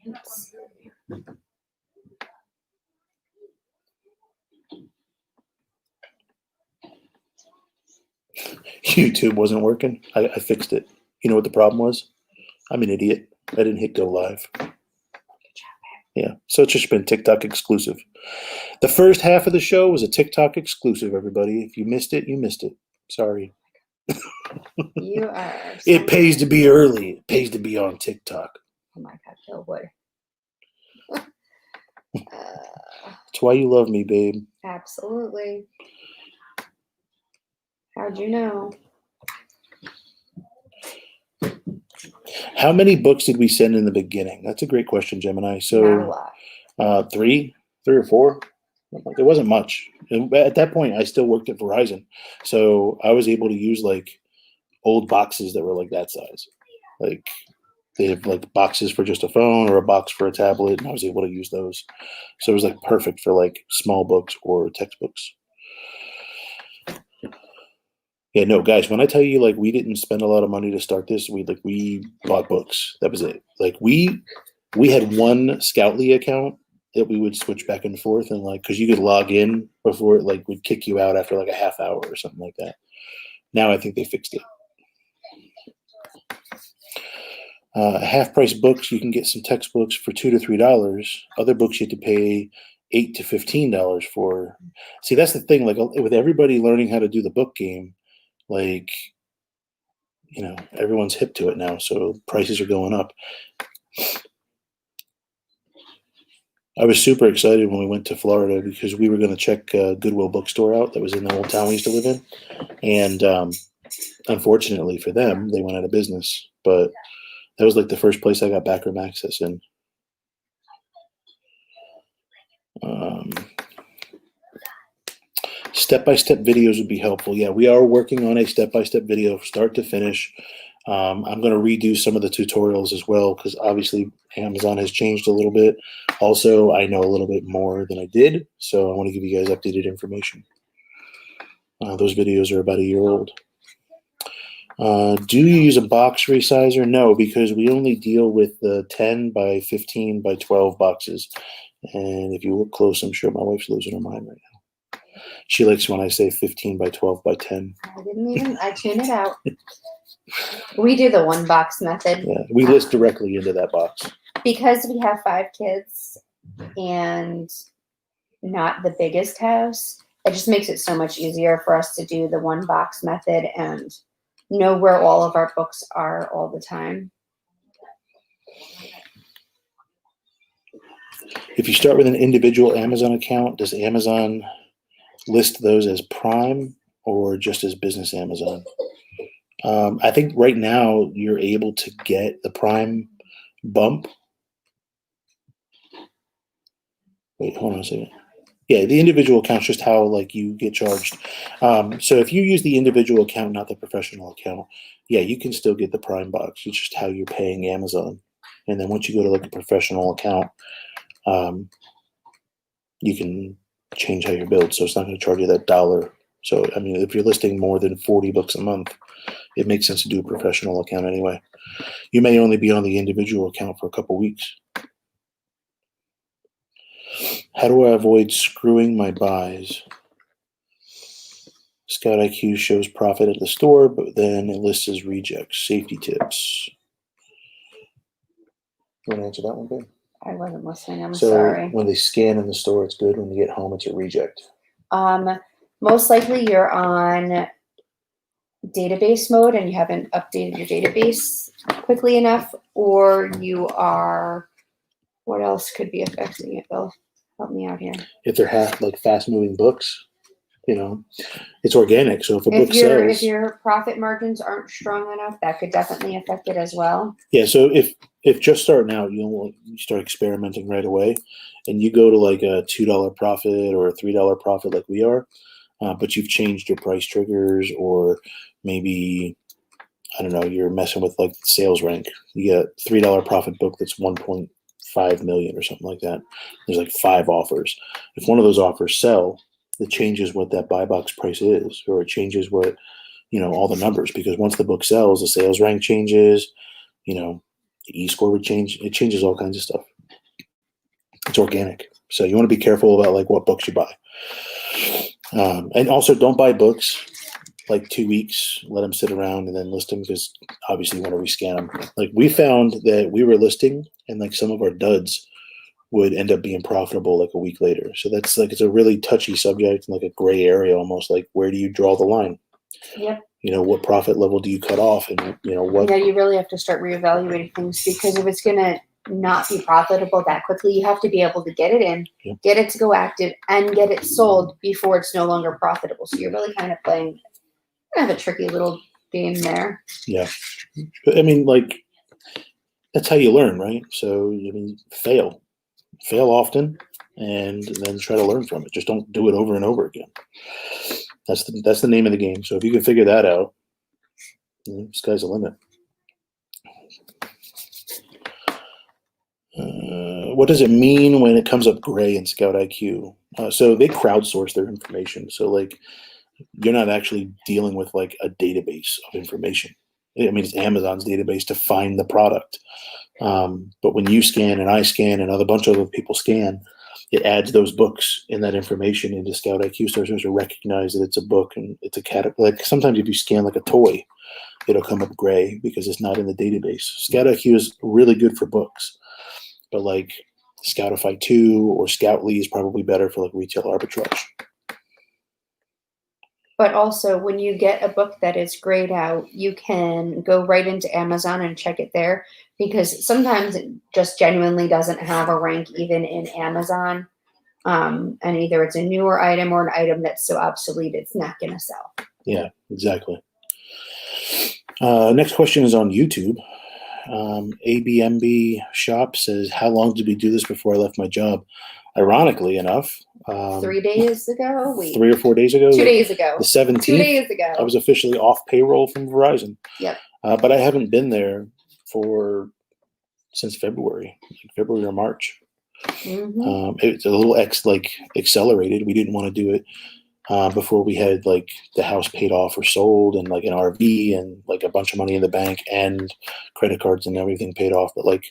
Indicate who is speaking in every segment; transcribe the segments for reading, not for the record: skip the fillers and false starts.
Speaker 1: Oops.
Speaker 2: YouTube wasn't working. I fixed it. You know what the problem was? I'm an idiot. I didn't hit go live. Yeah, so it's just been TikTok exclusive. The first half of the show was a TikTok exclusive, everybody. If you missed it, you missed it. Sorry.
Speaker 1: You are.
Speaker 2: It pays to be early. It pays to be on TikTok.
Speaker 1: Oh my God, Phil Wood.
Speaker 2: That's why you love me, babe.
Speaker 1: Absolutely. How'd you know?
Speaker 2: How many books did we send in the beginning? That's a great question, Gemini.
Speaker 1: Not a
Speaker 2: So
Speaker 1: lot.
Speaker 2: three or four. It wasn't much. And at that point, I still worked at Verizon, so I was able to use like old boxes that were like that size. Like they have like boxes for just a phone or a box for a tablet, and I was able to use those. So it was like perfect for like small books or textbooks. Yeah, no, guys, when I tell you like we didn't spend a lot of money to start this, we bought books. That was it. Like we had one Scoutly account that we would switch back and forth, and like because you could log in before it like would kick you out after like a half hour or something like that. Now I think they fixed it. Half price books, you can get some textbooks for $2 to $3. Other books you have to pay $8 to $15 for. See, that's the thing. Like with everybody learning how to do the book game, like everyone's hip to it now, so prices are going up. I was super excited when we went to Florida because we were going to check Goodwill Bookstore out that was in the old town we used to live in, and unfortunately for them, they went out of business. But that was like the first place I got backroom access in. Step-by-step videos would be helpful. Yeah, we are working on a step-by-step video, start to finish. I'm going to redo some of the tutorials as well because obviously Amazon has changed a little bit. Also, I know a little bit more than I did, so I want to give you guys updated information. Those videos are about a year old. Do you use a box resizer? No, because we only deal with the 10 by 15 by 12 boxes. And if you look close, I'm sure my wife's losing her mind right now. She likes when I say 15 by 12 by 10.
Speaker 1: I tuned it out. We do the one box method.
Speaker 2: Yeah, we list directly into that box.
Speaker 1: Because we have 5 kids and not the biggest house, it just makes it so much easier for us to do the one box method and know where all of our books are all the time.
Speaker 2: If you start with an individual Amazon account, does Amazon list those as Prime or just as business Amazon? I think right now you're able to get the Prime bump. Wait, hold on a second. Yeah, the individual account's just how like you get charged. So if you use the individual account, not the professional account, yeah, you can still get the Prime box. It's just how you're paying Amazon. And then once you go to like a professional account, you can change how you're billed. So it's not going to charge you that $1. So, I mean, if you're listing more than 40 books a month, it makes sense to do a professional account anyway. You may only be on the individual account for a couple weeks. How do I avoid screwing my buys? ScoutIQ shows profit at the store, but then it lists as rejects. Safety tips. You want to answer that one, babe?
Speaker 1: I wasn't listening. I'm
Speaker 2: So
Speaker 1: sorry.
Speaker 2: when they scan in the store, it's good. When you get home, it's a reject.
Speaker 1: Most likely you're on database mode and you haven't updated your database quickly enough, or you are, what else could be affecting it, Bill? Help me out here.
Speaker 2: If they're like fast-moving books, it's organic. So if a book sells,
Speaker 1: if your profit margins aren't strong enough, that could definitely affect it as well.
Speaker 2: Yeah. So if just starting out, you start experimenting right away, and you go to like a $2 profit or a $3 profit, like we are, but you've changed your price triggers, or maybe I don't know, you're messing with like sales rank. You get a $3 profit book that's 1.5 million or something like that. There's like 5 offers. If one of those offers sell, it changes what that buy box price is, or it changes what, all the numbers, because once the book sells, the sales rank changes, the E-score would change. It changes all kinds of stuff. it's organic. So you want to be careful about like what books you buy. And also don't buy books like 2 weeks, let them sit around and then list them, because obviously you want to rescan them. Like we found that we were listing and like some of our duds would end up being profitable like a week later. So that's like, it's a really touchy subject and like a gray area almost, like where do you draw the line?
Speaker 1: Yep.
Speaker 2: You know, what profit level do you cut off? And you know, what,
Speaker 1: Yeah, you really have to start reevaluating things, because if it's going to not be profitable that quickly, you have to be able to get it in, get it to go active, and get it sold before it's no longer profitable. So you're really kind of playing kind of a tricky little game there.
Speaker 2: Yeah. But I mean, like, that's how you learn, right? So, I mean, fail often, and then try to learn from it. Just don't do it over and over again. That's the name of the game. So if you can figure that out, you know, sky's the limit. What does it mean when it comes up gray in ScoutIQ? So they crowdsource their information. So like, you're not actually dealing with like a database of information. I mean, it's Amazon's database to find the product. But when you scan and I scan and a bunch of other people scan, it adds those books and that information into ScoutIQ, so to recognize that it's a book and it's a category. Like sometimes if you scan like a toy, it'll come up gray because it's not in the database. ScoutIQ is really good for books, but like Scoutify 2 or Scoutly is probably better for like retail arbitrage.
Speaker 1: But also, when you get a book that is grayed out, you can go right into Amazon and check it there, because sometimes it just genuinely doesn't have a rank even in Amazon. And either it's a newer item or an item that's so obsolete it's not going to sell.
Speaker 2: Yeah, exactly. Next question is on YouTube. ABMB Shop says, how long did we do this before I left my job? Ironically enough,
Speaker 1: 3 days ago? Wait.
Speaker 2: 3 or 4 days ago?
Speaker 1: 2 days ago.
Speaker 2: The 17th?
Speaker 1: 2 days ago.
Speaker 2: I was officially off payroll from Verizon.
Speaker 1: Yep.
Speaker 2: But I haven't been there since February or March.
Speaker 1: Mm-hmm.
Speaker 2: It's a little accelerated. We didn't want to do it before we had like the house paid off or sold and like an RV and like a bunch of money in the bank and credit cards and everything paid off. But like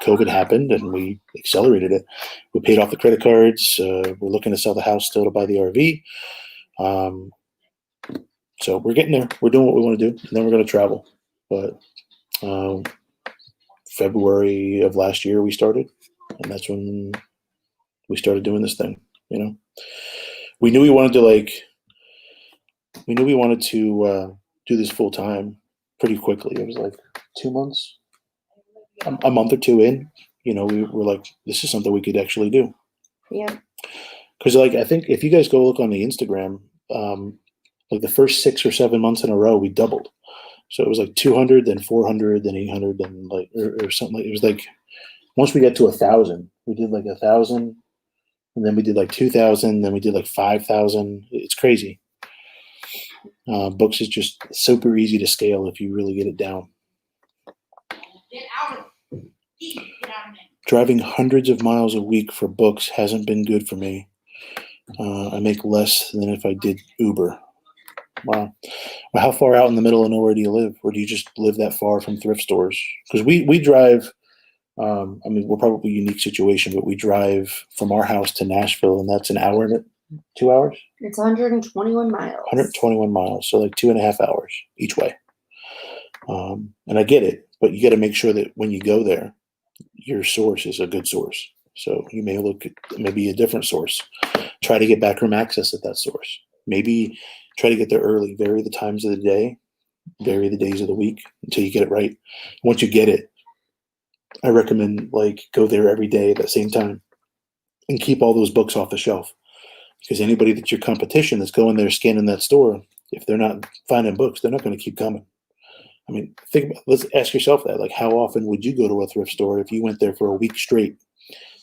Speaker 2: COVID happened and we accelerated it. We paid off the credit cards. We're looking to sell the house still to buy the RV. So we're getting there. We're doing what we want to do, and then we're going to travel. But February of last year we started, and that's when we started doing this thing. You know, we knew we wanted to do this full time pretty quickly. It was like 2 months, a month or two in. You know, we were like, this is something we could actually do.
Speaker 1: Yeah.
Speaker 2: Because like, I think if you guys go look on the Instagram, like the first 6 or 7 months in a row, we doubled. So it was like 200, then 400, then 800, then like, or something. Like, it was like, once we got to 1,000, we did like 1,000, and then we did like 2,000, then we did like 5,000. It's crazy. Books is just super easy to scale if you really get it down.
Speaker 3: Get out of me.
Speaker 2: Driving hundreds of miles a week for books hasn't been good for me. I make less than if I did Uber. Wow. Well, how far out in the middle of nowhere do you live? Or do you just live that far from thrift stores? Because we drive, I mean, we're probably a unique situation, but we drive from our house to Nashville, and that's an hour and 2 hours?
Speaker 1: It's 121 miles.
Speaker 2: 121 miles, so like 2.5 hours each way. And I get it, but you got to make sure that when you go there, your source is a good source. So you may look at maybe a different source. Try to get backroom access at that source. Maybe try to get there early. Vary the times of the day. Vary the days of the week until you get it right. Once you get it, I recommend like go there every day at the same time and keep all those books off the shelf. Because anybody that's your competition that's going there scanning that store, if they're not finding books, they're not going to keep coming. I mean, let's ask yourself that. Like, how often would you go to a thrift store if you went there for a week straight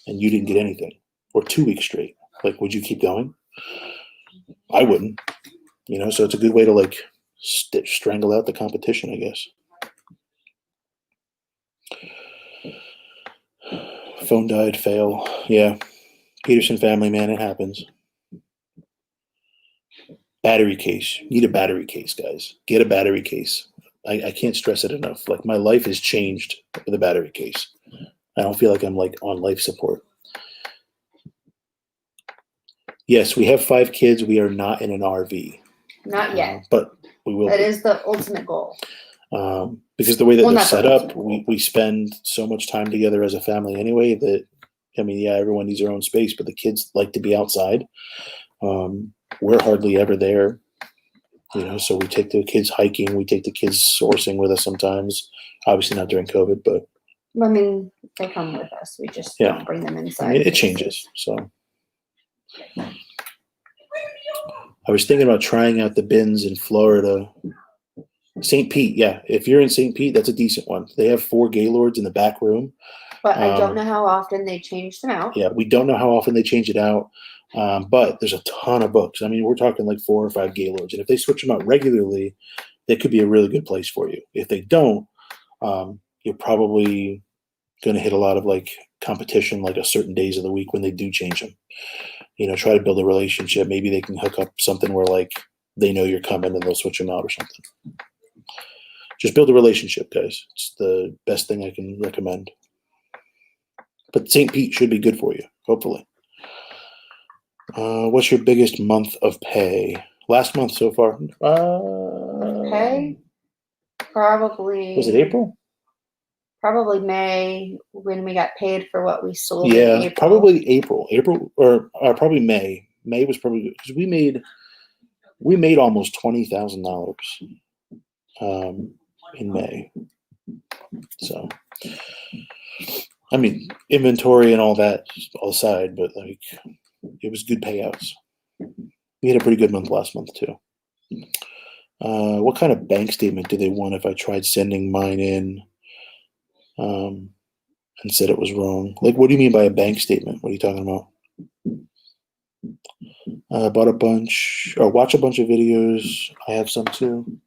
Speaker 2: and you didn't get anything? Or 2 weeks straight? Like, would you keep going? I wouldn't. You know, so it's a good way to like strangle out the competition, I guess. Phone died, fail. Yeah. Peterson family, man, it happens. Battery case. You need a battery case, guys. Get a battery case. I can't stress it enough. Like, my life has changed with a battery case. I don't feel like I'm like on life support. Yes, we have 5 kids. We are not in an RV.
Speaker 1: Not yet.
Speaker 2: But we will
Speaker 1: That
Speaker 2: be.
Speaker 1: is the ultimate goal.
Speaker 2: Because the way that
Speaker 1: Well,
Speaker 2: they're
Speaker 1: not the
Speaker 2: set up,
Speaker 1: ultimate
Speaker 2: we spend so much time together as a family anyway that, I mean, yeah, everyone needs their own space, but the kids like to be outside. We're hardly ever there, so we take the kids hiking, we take the kids sourcing with us sometimes, obviously not during COVID, but
Speaker 1: I mean, they come with us. We just
Speaker 2: Yeah.
Speaker 1: don't bring them inside.
Speaker 2: I mean, it changes. So I was thinking about trying out the bins in Florida. St. Pete, yeah. If you're in St. Pete, that's a decent one. They have 4 Gaylords in the back room.
Speaker 1: But I don't know how often they change them out.
Speaker 2: Yeah, we don't know how often they change it out, but there's a ton of books. I mean, we're talking like 4 or 5 Gaylords, and if they switch them out regularly, that could be a really good place for you. If they don't, you're probably going to hit a lot of like competition, like a certain days of the week when they do change them. Try to build a relationship. Maybe they can hook up something where like they know you're coming and they'll switch them out or something. Just build a relationship, guys. It's the best thing I can recommend. But St. Pete should be good for you, hopefully. What's your biggest month of pay? Last month so far?
Speaker 1: Pay? Probably.
Speaker 2: Was it April?
Speaker 1: Probably May, when we got paid for what we sold.
Speaker 2: Yeah,
Speaker 1: in April.
Speaker 2: probably April. April or probably May. May was probably good because we made almost $20,000 in May. So, I mean, inventory and all that all aside, but like it was good payouts. We had a pretty good month last month too. What kind of bank statement do they want if I tried sending mine in and said it was wrong? Like, what do you mean by a bank statement? What are you talking about? Bought a bunch or watch a bunch of videos. I have some too.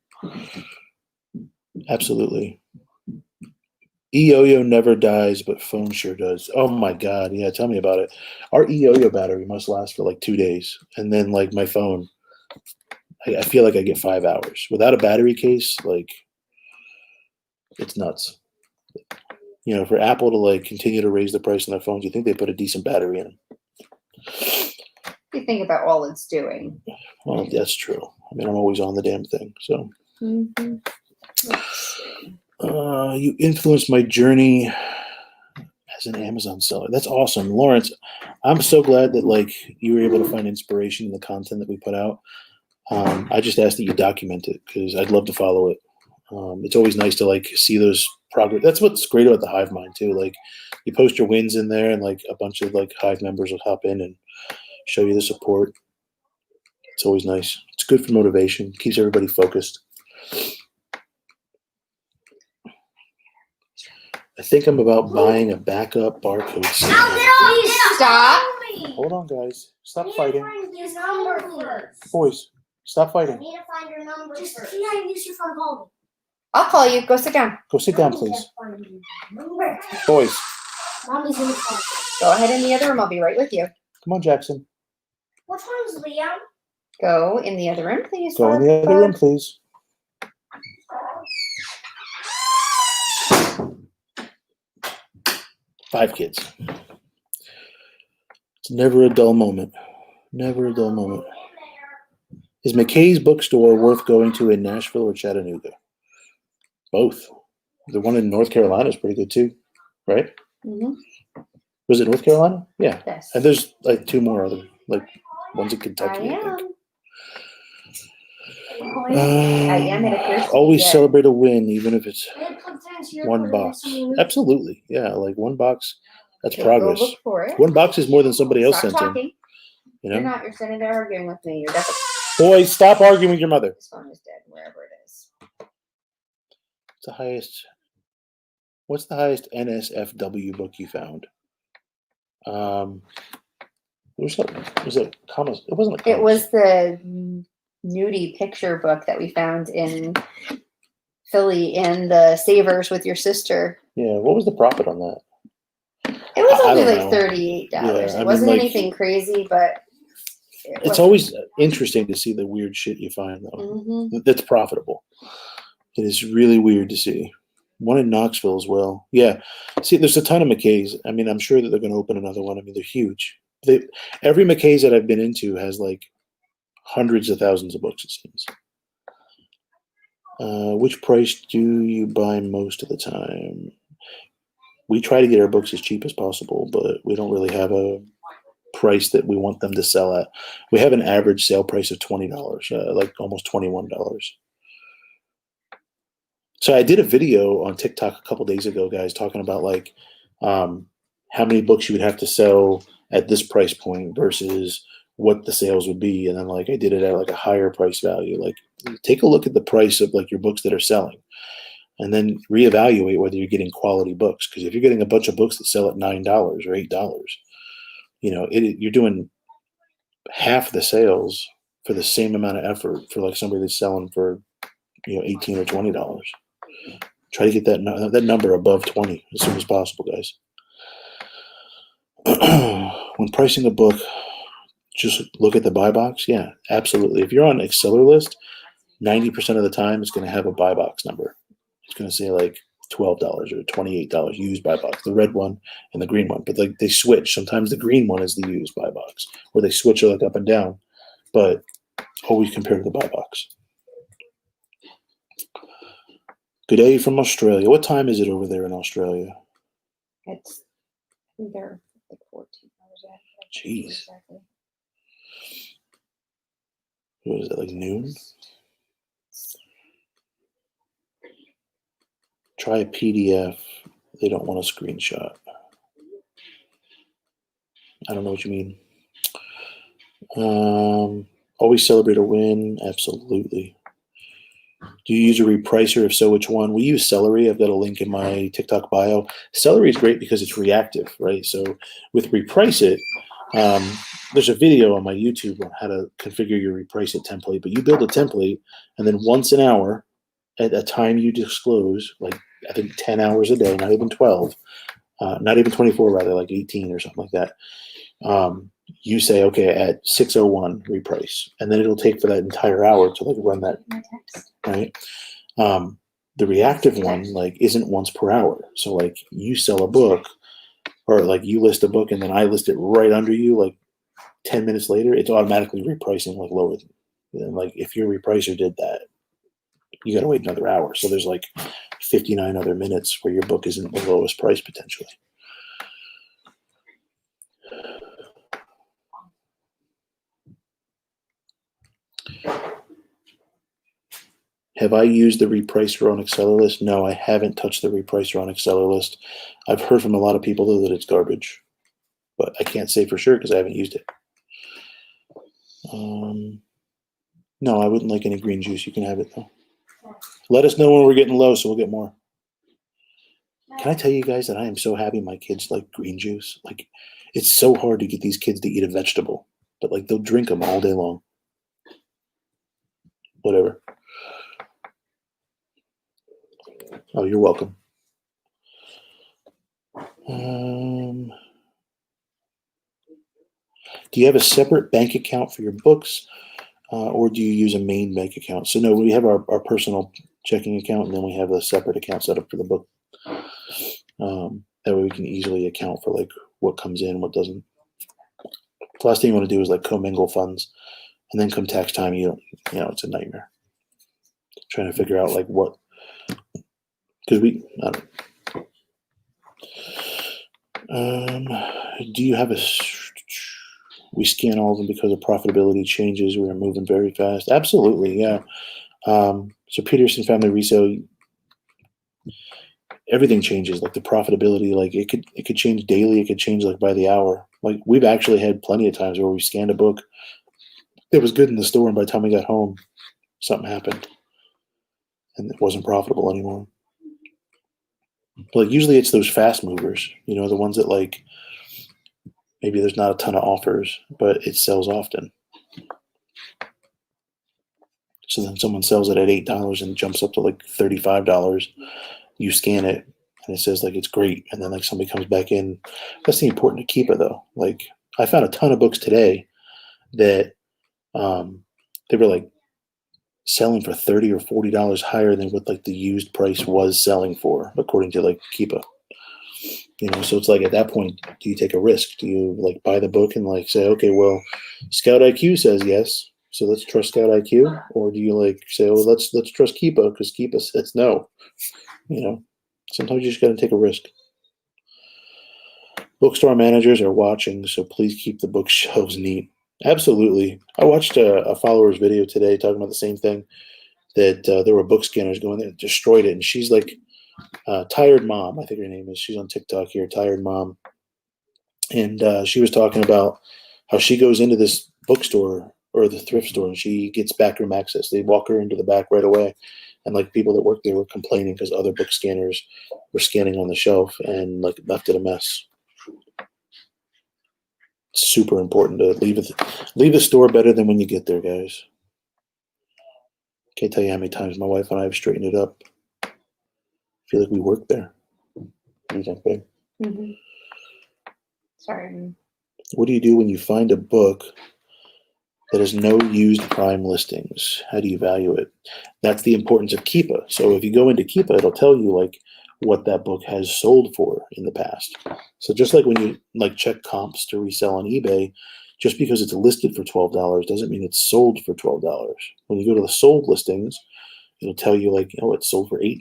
Speaker 2: Absolutely. E-yo-yo never dies, but phone sure does. Oh my God. Yeah, tell me about it. Our e-yo-yo battery must last for like 2 days. And then like my phone, I feel like I get 5 hours. Without a battery case, like it's nuts. For Apple to like continue to raise the price on their phones, you think they put a decent battery in them.
Speaker 1: You think about all it's doing.
Speaker 2: Well, that's true. I mean, I'm always on the damn thing. So you influenced my journey as an Amazon seller. That's awesome. Lawrence, I'm so glad that like you were able to find inspiration in the content that we put out. I just ask that you document it because I'd love to follow it. It's always nice to like see those progress. That's what's great about the Hive Mind too. Like you post your wins in there and like a bunch of like Hive members will hop in and show you the support. It's always nice. It's good for motivation. Keeps everybody focused. I think I'm about buying a backup barcode scanner.
Speaker 1: Stop.
Speaker 2: Hold on, guys. Stop fighting.
Speaker 3: His number first.
Speaker 2: Boys, stop
Speaker 3: I
Speaker 2: fighting.
Speaker 3: need to find your number first. Just use your phone call me.
Speaker 1: I'll call you. Go sit down.
Speaker 2: Go sit down, please. Boys,
Speaker 3: Mommy's in the car.
Speaker 1: Go ahead in the other room. I'll be right with you.
Speaker 2: come on, Jackson.
Speaker 3: Which one's Liam?
Speaker 1: Go in the other room, please.
Speaker 2: Go in the other room, please. Five kids. It's never a dull moment. Never a dull moment. Is McKay's bookstore worth going to in Nashville or Chattanooga? Both. The one in North Carolina is pretty good too, right?
Speaker 1: Mm-hmm.
Speaker 2: Was it North Carolina? Yeah.
Speaker 1: Yes.
Speaker 2: And there's like 2 more other like ones in Kentucky.
Speaker 1: I
Speaker 2: think.
Speaker 1: am. It appears to be
Speaker 2: Always
Speaker 1: good.
Speaker 2: celebrate a win, even if it's 1 box. Absolutely. Yeah, like 1 box. That's
Speaker 1: So
Speaker 2: progress.
Speaker 1: Go look for it.
Speaker 2: 1 box is more than somebody else
Speaker 1: Stop
Speaker 2: sent in.
Speaker 1: talking. You're not. You're sitting there arguing with me. You're definitely.
Speaker 2: Boys, stop arguing with your mother.
Speaker 1: This phone is dead, wherever it is.
Speaker 2: What's the highest NSFW book you found? Was it comics? It wasn't.
Speaker 1: It was the nudie picture book that we found in Philly in the Savers with your sister.
Speaker 2: Yeah. What was the profit on that?
Speaker 1: It was
Speaker 2: I
Speaker 1: only
Speaker 2: don't
Speaker 1: like
Speaker 2: know.
Speaker 1: $38.
Speaker 2: Yeah, I
Speaker 1: It
Speaker 2: mean,
Speaker 1: wasn't
Speaker 2: like-
Speaker 1: anything crazy, but
Speaker 2: It's always interesting to see the weird shit you find, though.
Speaker 1: Mm-hmm.
Speaker 2: That's profitable. It is really weird to see. One in Knoxville as well. Yeah. See, there's a ton of McKays. I mean, I'm sure that they're going to open another one. I mean, they're huge. Every McKay's that I've been into has like hundreds of thousands of books, it seems. Which price do you buy most of the time? We try to get our books as cheap as possible, but we don't really have a price that we want them to sell at. We have an average sale price of $20, like almost $21. So I did a video on TikTok a couple days ago, guys, talking about like how many books you would have to sell at this price point versus what the sales would be. And then like I did it at like a higher price value. Like take a look at the price of like your books that are selling and then reevaluate whether you're getting quality books. Because if you're getting a bunch of books that sell at $9 or $8, you know, you're doing half the sales for the same amount of effort for like somebody that's selling for, you know, $18 or $20. Try to get that number above 20 as soon as possible, guys. When pricing a book, just look at the buy box. Yeah, absolutely. If you're on AccelerList, 90% of the time it's going to have a buy box number. It's going to say like $12 or $28 used buy box, the red one and the green one. But like they switch. Sometimes the green one is the used buy box, or they switch it like up and down. But always compare to the buy box. Good day from Australia. What time is it over there in Australia?
Speaker 1: It's, I think they're like 14 hours ahead.
Speaker 2: Jeez.
Speaker 1: Exactly.
Speaker 2: What is it, like noon? Try a PDF. They don't want a screenshot. I don't know what you mean. Always celebrate a win. Absolutely. Do you use a repricer? If so, which one? We use Celery. I've got a link in my TikTok bio. Celery is great because it's reactive, right? So with Reprice It, there's a video on my YouTube on how to configure your Reprice It template. But you build a template, and then once an hour, at a time you disclose, like I think 10 hours a day, not even 12, not even 24, rather, like 18 or something like that. You say, okay, at 6:01 reprice, and then it'll take for that entire hour to like run that, right? The reactive one like isn't once per hour. So like you sell a book, or like you list a book, and then I list it right under you, like 10 minutes later, it's automatically repricing like lower than like if your repricer did that, you got to wait another hour. So there's like 59 other minutes where your book isn't the lowest price potentially. Have I used the repricer on AccelerList? No, I haven't touched the repricer on AccelerList. I've heard from a lot of people though that it's garbage, but I can't say for sure because I haven't used it. No, I wouldn't like any green juice. You can have it though. Let us know when we're getting low so we'll get more. Can I tell you guys that I am so happy my kids like green juice? Like, it's so hard to get these kids to eat a vegetable, but like they'll drink them all day long. Whatever. Oh, you're welcome. Do you have a separate bank account for your books, or do you use a main bank account? So no, we have our personal checking account, and then we have a separate account set up for the book. That way we can easily account for like what comes in, what doesn't. The last thing you want to do is like commingle funds, and then come tax time, it's a nightmare. Trying to figure out like what, because do you have we scan all of them because of profitability changes. We are moving very fast. Absolutely, yeah. So Peterson Family Resale, everything changes. Like the profitability, like it could change daily. It could change like by the hour. Like we've actually had plenty of times where we scanned a book that was good in the store, and by the time we got home, something happened, and it wasn't profitable anymore. But like usually it's those fast movers, the ones that like maybe there's not a ton of offers, but it sells often. So then someone sells it at $8 and jumps up to like $35. You scan it and it says like it's great, and then like somebody comes back in. That's the important to keep it though. Like I found a ton of books today that they were like selling for $30 or $40 higher than what like the used price was selling for, according to like Keepa. So it's like at that point, do you take a risk? Do you like buy the book and like say, okay, well, ScoutIQ says yes, so let's trust ScoutIQ, or do you like say, oh, let's trust Keepa because Keepa says no? Sometimes you just got to take a risk. Bookstore managers are watching, so please keep the bookshelves neat. Absolutely. I watched a follower's video today talking about the same thing, that there were book scanners going there, destroyed it, and she's like Tired Mom, I think her name is. She's on TikTok here, Tired Mom. And she was talking about how she goes into this bookstore or the thrift store and she gets backroom access. They walk her into the back right away. And like people that work there were complaining because other book scanners were scanning on the shelf and like left it a mess. It's super important to leave the store better than when you get there, guys. Can't tell you how many times my wife and I have straightened it up. I feel like we work there. What do you think, babe?
Speaker 1: Mm-hmm. Sorry.
Speaker 2: What do you do when you find a book that has no used prime listings? How do you value it? That's the importance of Keepa. So if you go into Keepa, it'll tell you like what that book has sold for in the past. So just like when you like check comps to resell on eBay, just because it's listed for $12 doesn't mean it's sold for $12. When you go to the sold listings, it'll tell you like, it's sold for $8.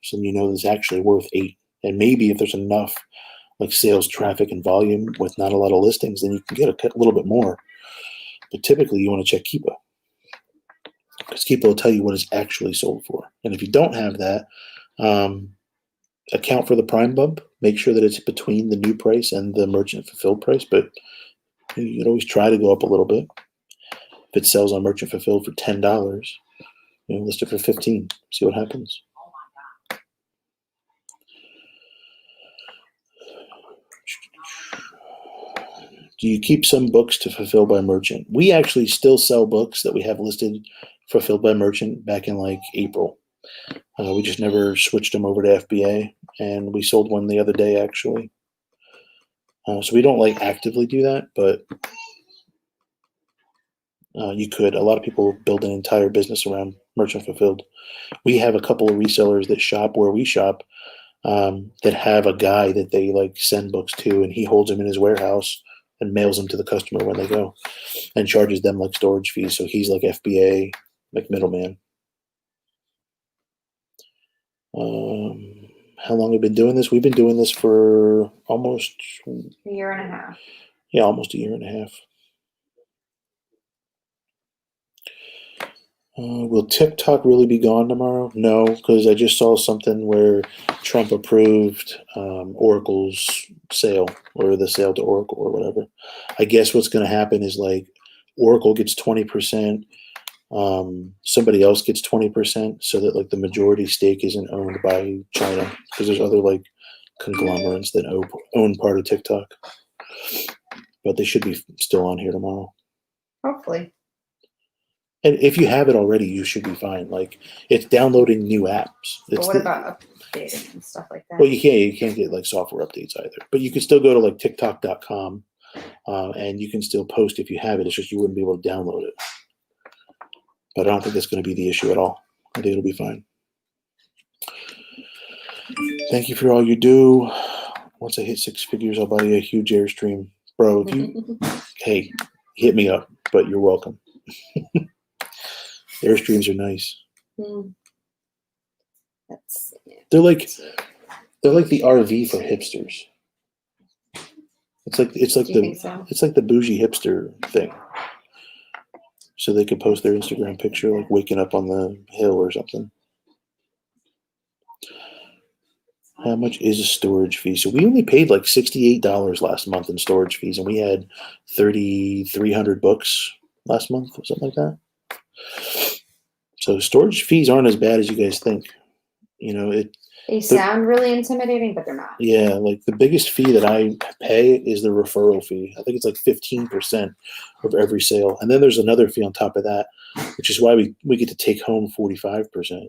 Speaker 2: So it's actually worth $8. And maybe if there's enough like sales, traffic, and volume with not a lot of listings, then you can get a little bit more. But typically you want to check Keepa, because Keepa will tell you what it's actually sold for. And if you don't have that, account for the prime bump. Make sure that it's between the new price and the merchant fulfilled price, but you can always try to go up a little bit. If it sells on merchant fulfilled for $10, list it for $15. See what happens. Do you keep some books to fulfill by merchant? We actually still sell books that we have listed fulfilled by merchant back in like April. We just never switched them over to FBA, and we sold one the other day actually. So we don't like actively do that, but you could. A lot of people build an entire business around merchant fulfilled. We have a couple of resellers that shop where we shop that have a guy that they like send books to, and he holds them in his warehouse and mails them to the customer when they go, and charges them like storage fees. So he's like FBA, like middleman. How long have we been doing this? We've been doing this for almost
Speaker 1: A year and a half.
Speaker 2: Yeah, almost a year and a half. Will TikTok really be gone tomorrow? No, because I just saw something where Trump approved Oracle's sale, or the sale to Oracle or whatever. I guess what's going to happen is like Oracle gets 20%, somebody else gets 20%, so that like the majority stake isn't owned by China, because there's other like conglomerates that own part of TikTok. But they should be still on here tomorrow.
Speaker 1: Hopefully.
Speaker 2: And if you have it already, you should be fine. Like, it's downloading new apps.
Speaker 1: But what about updating and stuff like that?
Speaker 2: Well, you can't get like software updates either. But you can still go to like TikTok.com, and you can still post if you have it. It's just you wouldn't be able to download it. But I don't think that's going to be the issue at all. I think it'll be fine. Thank you for all you do. Once I hit 6 figures, I'll buy you a huge Airstream. Bro, if you hey, hit me up, but you're welcome. Airstreams are nice. They're like the RV for hipsters. It's like the bougie hipster thing. So they could post their Instagram picture like waking up on the hill or something. How much is a storage fee? So we only paid like $68 last month in storage fees, and we had 3,300 books last month or something like that. So storage fees aren't as bad as you guys think.
Speaker 1: They sound really intimidating, but they're not.
Speaker 2: Yeah, like the biggest fee that I pay is the referral fee. I think it's like 15% of every sale. And then there's another fee on top of that, which is why we get to take home 45%.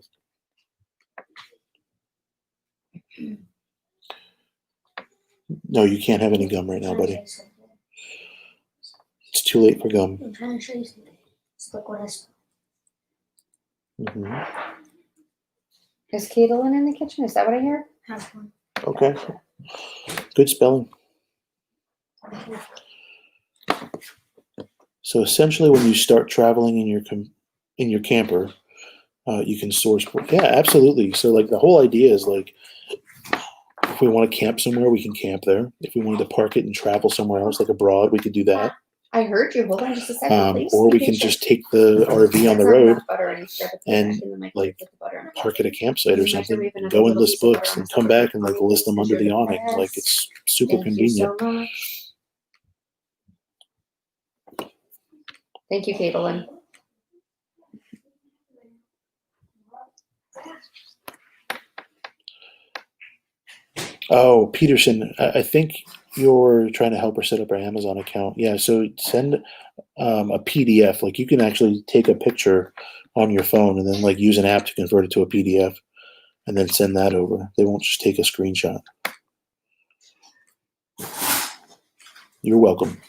Speaker 2: No, you can't have any gum right now, buddy. It's too late for gum.
Speaker 3: I'm trying to show you something. It's like what I saw.
Speaker 2: Mm-hmm.
Speaker 1: Is Caitlin in the kitchen? Is that what I hear?
Speaker 3: Have one.
Speaker 2: Okay. Good spelling. So essentially, when you start traveling in your camper, you can source. Yeah, absolutely. So like the whole idea is like, if we want to camp somewhere, we can camp there. If we wanted to park it and travel somewhere else, like abroad, we could do that.
Speaker 1: I heard you. Hold on just a second, please.
Speaker 2: Or we
Speaker 1: Be
Speaker 2: can
Speaker 1: patient.
Speaker 2: just take the RV on the
Speaker 1: That's not
Speaker 2: road
Speaker 1: enough butter. I need to grab it
Speaker 2: and,
Speaker 1: back in the microwave
Speaker 2: like,
Speaker 1: with the butter in it.
Speaker 2: park at a campsite or
Speaker 1: You have to
Speaker 2: something,
Speaker 1: leave
Speaker 2: and
Speaker 1: another
Speaker 2: go and
Speaker 1: little
Speaker 2: list
Speaker 1: piece of butter
Speaker 2: books
Speaker 1: on
Speaker 2: and
Speaker 1: the
Speaker 2: come
Speaker 1: separate
Speaker 2: back and like
Speaker 1: microwave
Speaker 2: list them
Speaker 1: because
Speaker 2: under the
Speaker 1: you're
Speaker 2: awning.
Speaker 1: the
Speaker 2: Like
Speaker 1: best.
Speaker 2: it's super
Speaker 1: Thank
Speaker 2: convenient.
Speaker 1: you so much. Thank you, Caitlin.
Speaker 2: Oh, Peterson, I think you're trying to help her set up her Amazon account. Yeah, so send a PDF. Like you can actually take a picture on your phone and then like use an app to convert it to a PDF and then send that over. They won't just take a screenshot. You're welcome.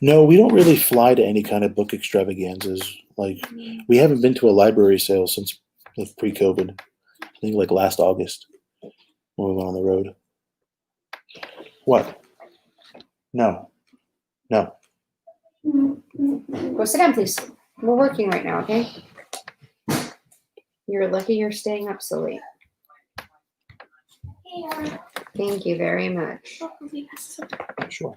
Speaker 2: No, we don't really fly to any kind of book extravaganzas. Like we haven't been to a library sale since like pre-COVID. I think like last August when we went on the road. What? No. No.
Speaker 1: Go sit down, please. We're working right now, okay? You're lucky you're staying up so late. Thank you very much.
Speaker 2: Sure.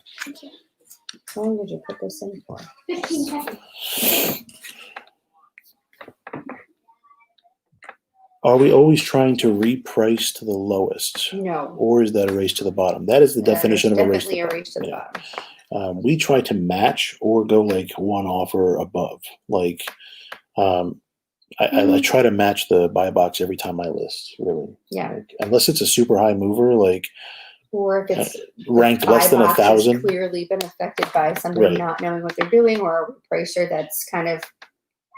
Speaker 1: How long did you put this in for?
Speaker 3: 15 seconds.
Speaker 2: Are we always trying to reprice to the lowest?
Speaker 1: No.
Speaker 2: Or is that a race to the bottom? That is the definition of a race to the
Speaker 1: Definitely a
Speaker 2: bottom.
Speaker 1: race to the
Speaker 2: Yeah.
Speaker 1: bottom.
Speaker 2: We try to match or go like one offer above. Like I try to match the buy box every time I list, really.
Speaker 1: Yeah.
Speaker 2: Like, unless it's a super high mover, like
Speaker 1: Or if it's
Speaker 2: ranked less than
Speaker 1: buy box
Speaker 2: 1,000.
Speaker 1: has clearly been affected by somebody
Speaker 2: Right.
Speaker 1: not knowing what they're doing, or a pricer that's kind of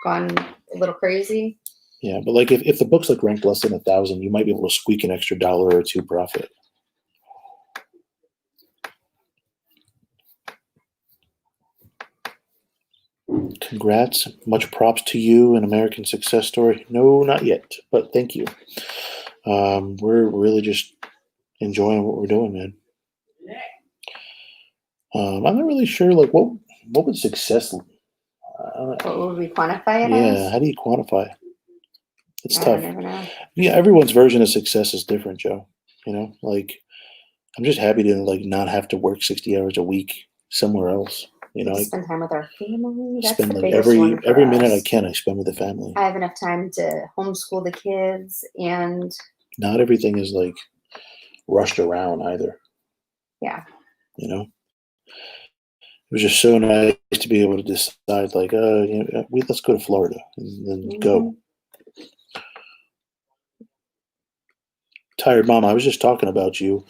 Speaker 1: gone a little crazy.
Speaker 2: Yeah, but like if the book's like ranked less than 1,000, you might be able to squeak an extra $1 or $2 profit. Congrats. Much props to you, an American success story. No, not yet, but thank you. We're really just enjoying what we're doing, man. I'm not really sure, like, what would success
Speaker 1: What would we quantify it
Speaker 2: yeah,
Speaker 1: as?
Speaker 2: how do you quantify? It's
Speaker 1: I
Speaker 2: tough.
Speaker 1: don't know.
Speaker 2: Yeah, everyone's version of success is different, Joe. You know, like I'm just happy to like not have to work 60 hours a week somewhere else. You know, I
Speaker 1: Spend time with our family. That's
Speaker 2: spend
Speaker 1: the
Speaker 2: like
Speaker 1: biggest one for
Speaker 2: every minute I
Speaker 1: us.
Speaker 2: can, I spend with the family.
Speaker 1: I have enough time to homeschool the kids, and
Speaker 2: Not everything is like rushed around either.
Speaker 1: yeah.
Speaker 2: You know, it was just so nice to be able to decide, like, you know, let's go to Florida and then go. Tired Mom, I was just talking about you.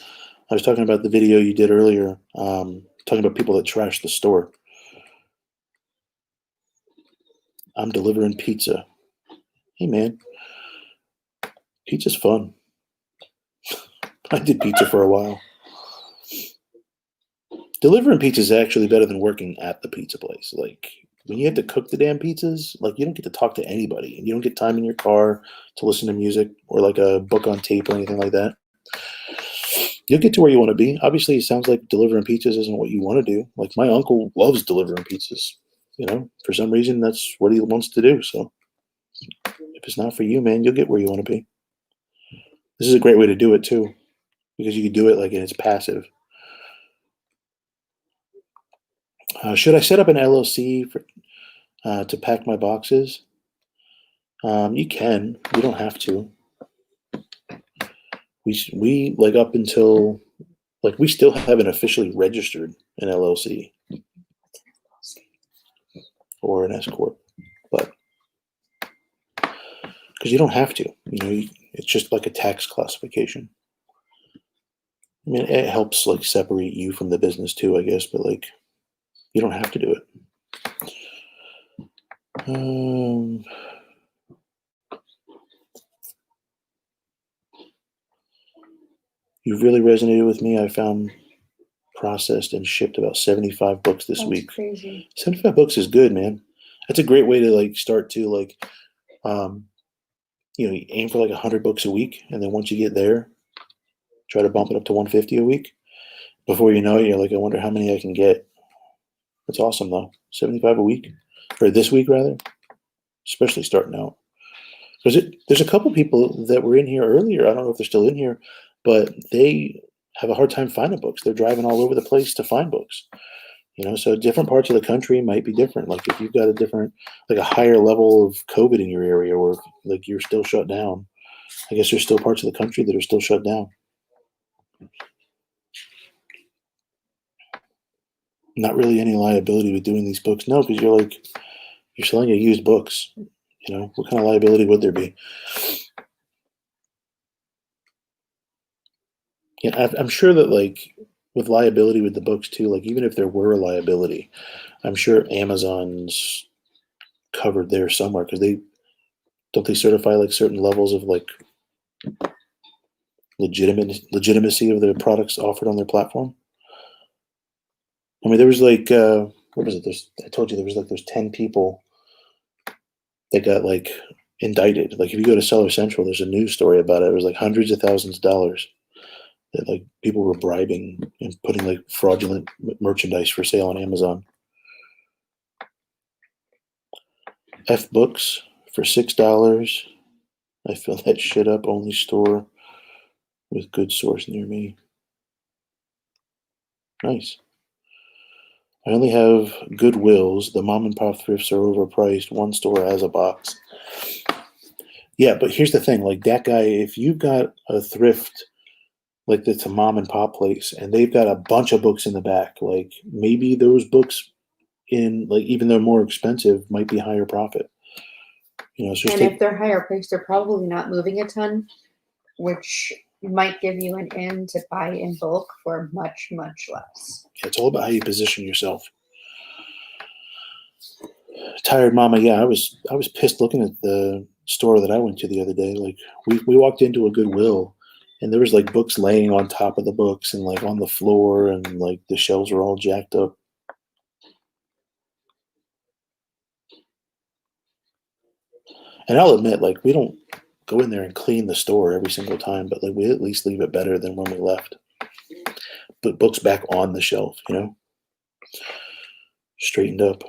Speaker 2: I was talking about the video you did earlier, talking about people that trash the store. I'm delivering pizza. Hey, man, pizza's fun. I did pizza for a while. Delivering pizza is actually better than working at the pizza place. Like, when you have to cook the damn pizzas, like, you don't get to talk to anybody. And you don't get time in your car to listen to music or, like, a book on tape or anything like that. You'll get to where you want to be. Obviously, it sounds like delivering pizzas isn't what you want to do. Like, my uncle loves delivering pizzas. You know, for some reason, that's what he wants to do. So, if it's not for you, man, you'll get where you want to be. This is a great way to do it, too, because you can do it, like, and it's passive. Should I set up an LLC to pack my boxes? You can. You don't have to. We like up until like we still haven't officially registered an LLC or an S corp, but because you don't have to. You know, it's just like a tax classification. I mean, it helps like separate you from the business too, I guess, but like you don't have to do it. You really resonated with me. I found, processed, and shipped about 75 books this
Speaker 1: That's
Speaker 2: week.
Speaker 1: crazy.
Speaker 2: 75 books is good, man. That's a great way to like start to like you aim for like 100 books a week, and then once you get there, try to bump it up to 150 a week. Before you know it, you're like, I wonder how many I can get. That's awesome though. 75 a week, or this week rather, especially starting out. There's a couple people that were in here earlier. I don't know if they're still in here, but they have a hard time finding books. They're driving all over the place to find books. So different parts of the country might be different. Like if you've got a higher level of COVID in your area, or like you're still shut down, I guess there's still parts of the country that are still shut down. Not really any liability with doing these books. No, because you're selling used books. What kind of liability would there be? Yeah, I'm sure that like with liability with the books too, like even if there were a liability, I'm sure Amazon's covered there somewhere, because don't they certify like certain levels of like legitimacy of the products offered on their platform. I mean, there was like what was it? I told you there was like those 10 people that got like indicted. Like if you go to Seller Central, there's a news story about it. It was like hundreds of thousands of dollars that like people were bribing and putting like fraudulent merchandise for sale on Amazon. F books for $6. I fill that shit up. Only store with good source near me. Nice. I only have Goodwills. The mom and pop thrifts are overpriced. One store has a box. Yeah, but here's the thing. Like that guy, if you've got a thrift, like that's a mom and pop place, and they've got a bunch of books in the back, like maybe those books even though more expensive, might be higher profit.
Speaker 1: And if they're higher priced, they're probably not moving a ton, which might give you an in to buy in bulk for much, much less.
Speaker 2: Yeah, it's all about how you position yourself. Tired mama, yeah, I was pissed looking at the store that I went to the other day. Like we walked into a Goodwill, and there was like books laying on top of the books and like on the floor, and like the shelves were all jacked up. And I'll admit, like we don't go in there and clean the store every single time, but like we at least leave it better than when we left. Put books back on the shelf, straightened up.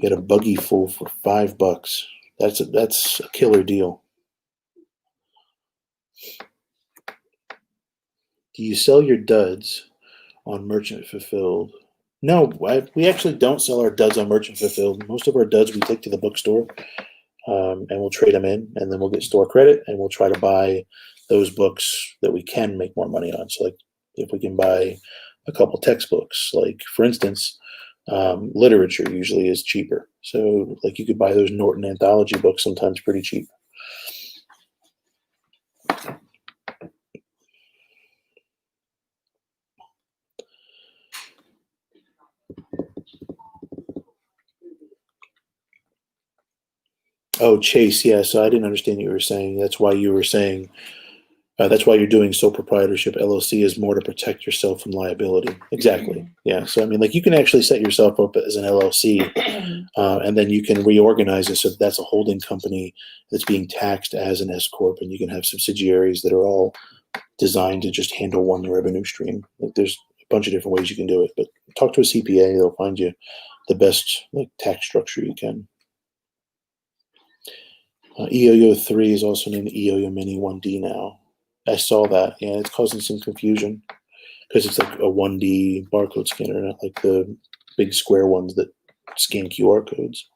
Speaker 2: Get a buggy full for $5. That's a killer deal. Do you sell your duds on Merchant Fulfilled? No, we actually don't sell our duds on Merchant Fulfilled. Most of our duds we take to the bookstore, and we'll trade them in, and then we'll get store credit, and we'll try to buy those books that we can make more money on. So like if we can buy a couple textbooks, like for instance, literature usually is cheaper. So like you could buy those Norton anthology books sometimes pretty cheap. Oh, Chase, yeah. So I didn't understand what you were saying. That's why you were saying that's why you're doing sole proprietorship. LLC is more to protect yourself from liability. Exactly. Yeah. So I mean, like you can actually set yourself up as an LLC, and then you can reorganize it so that's a holding company that's being taxed as an S corp, and you can have subsidiaries that are all designed to just handle one revenue stream. Like there's a bunch of different ways you can do it, but talk to a CPA; they'll find you the best like tax structure you can. EOYO 3 is also named EOYO Mini 1D now. I saw that. Yeah, it's causing some confusion because it's like a 1D barcode scanner, not like the big square ones that scan QR codes.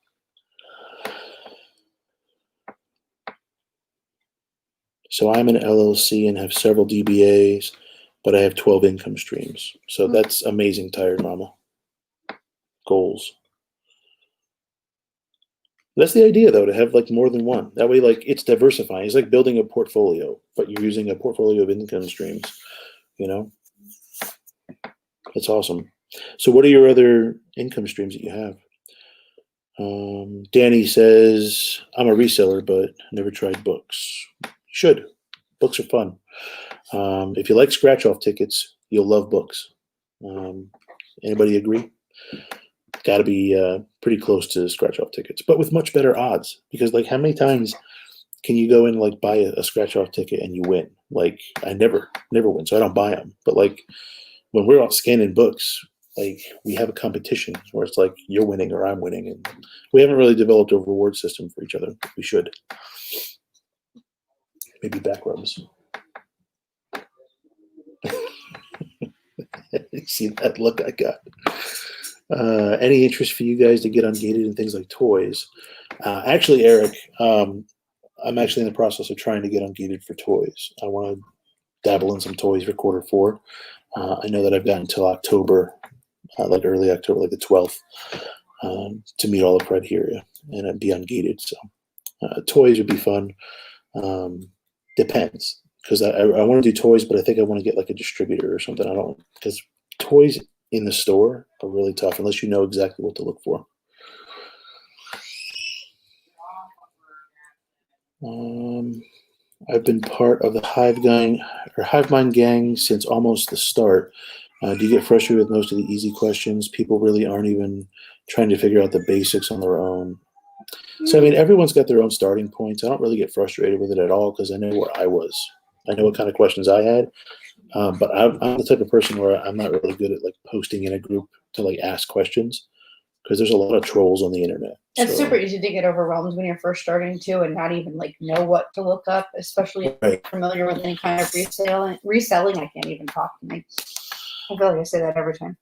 Speaker 2: So I'm an LLC and have several DBAs, but I have 12 income streams. So that's amazing, Tired Mama. Goals. That's the idea, though, to have like more than one. That way, like it's diversifying. It's like building a portfolio, but you're using a portfolio of income streams. That's awesome. So, what are your other income streams that you have? Danny says, "I'm a reseller, but never tried books. You should. Books are fun. If you like scratch-off tickets, you'll love books. Anybody agree? got to be pretty close to scratch off tickets, but with much better odds. Because like, how many times can you go in and like buy a scratch off ticket and you win? Like, I never win, so I don't buy them. But like, when we're out scanning books, like, we have a competition where it's like you're winning or I'm winning, and we haven't really developed a reward system for each other. We should. Maybe back rubs. See that look I got. Any interest for you guys to get ungated in things like toys? Actually, Eric, I'm actually in the process of trying to get ungated for toys. I want to dabble in some toys for Q4. I know that I've got until October, like early October, like the 12th, to meet all the criteria and be ungated. So toys would be fun. Depends, because I want to do toys, but I think I want to get like a distributor or something. I don't, because toys in the store are really tough unless you know exactly what to look for. I've been part of the Hive Mind gang since almost the start. Do you get frustrated with most of the easy questions? People really aren't even trying to figure out the basics on their own. So, I mean, everyone's got their own starting points. I don't really get frustrated with it at all because I know where I was. I know what kind of questions I had. But I'm the type of person where I'm not really good at like posting in a group to like ask questions because there's a lot of trolls on the internet.
Speaker 1: It's
Speaker 2: So,
Speaker 1: super easy to get overwhelmed when you're first starting to and not even like know what to look up, especially if
Speaker 2: right.
Speaker 1: you're familiar with any kind of reselling. I can't even talk to me. I feel like I say that every time.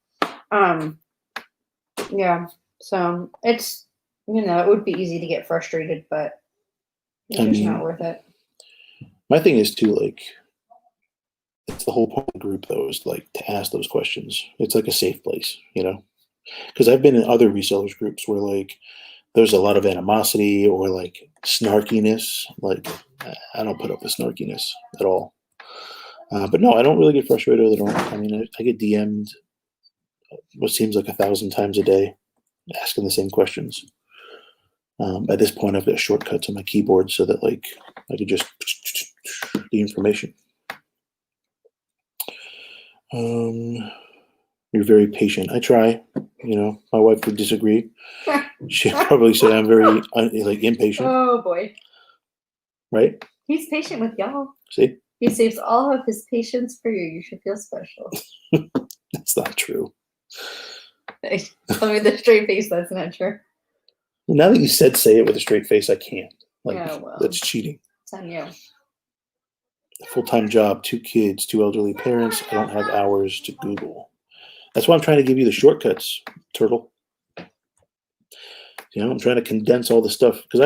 Speaker 1: Yeah. So it's, it would be easy to get frustrated, but it's just not worth it.
Speaker 2: My thing is too, like, it's the whole point of the group though, is like to ask those questions. It's like a safe place, because I've been in other resellers groups where like there's a lot of animosity or like snarkiness. Like, I don't put up with snarkiness at all. But no, I don't really get frustrated with it all. I mean, I get DM'd what seems like 1,000 times a day asking the same questions. At this point, I've got shortcuts on my keyboard so that like I could just the information. You're very patient. I try. My wife would disagree. She'd probably say I'm very impatient.
Speaker 1: Oh boy.
Speaker 2: Right?
Speaker 1: He's patient with y'all.
Speaker 2: See?
Speaker 1: He saves all of his patience for you. You should feel special.
Speaker 2: That's not true.
Speaker 1: Tell me the straight face that's not true.
Speaker 2: Well, now that you said say it with a straight face, I can't. That's cheating.
Speaker 1: It's on you.
Speaker 2: A full-time job, 2 kids, 2 elderly parents. I don't have hours to Google. That's why I'm trying to give you the shortcuts, Turtle. I'm trying to condense all the stuff because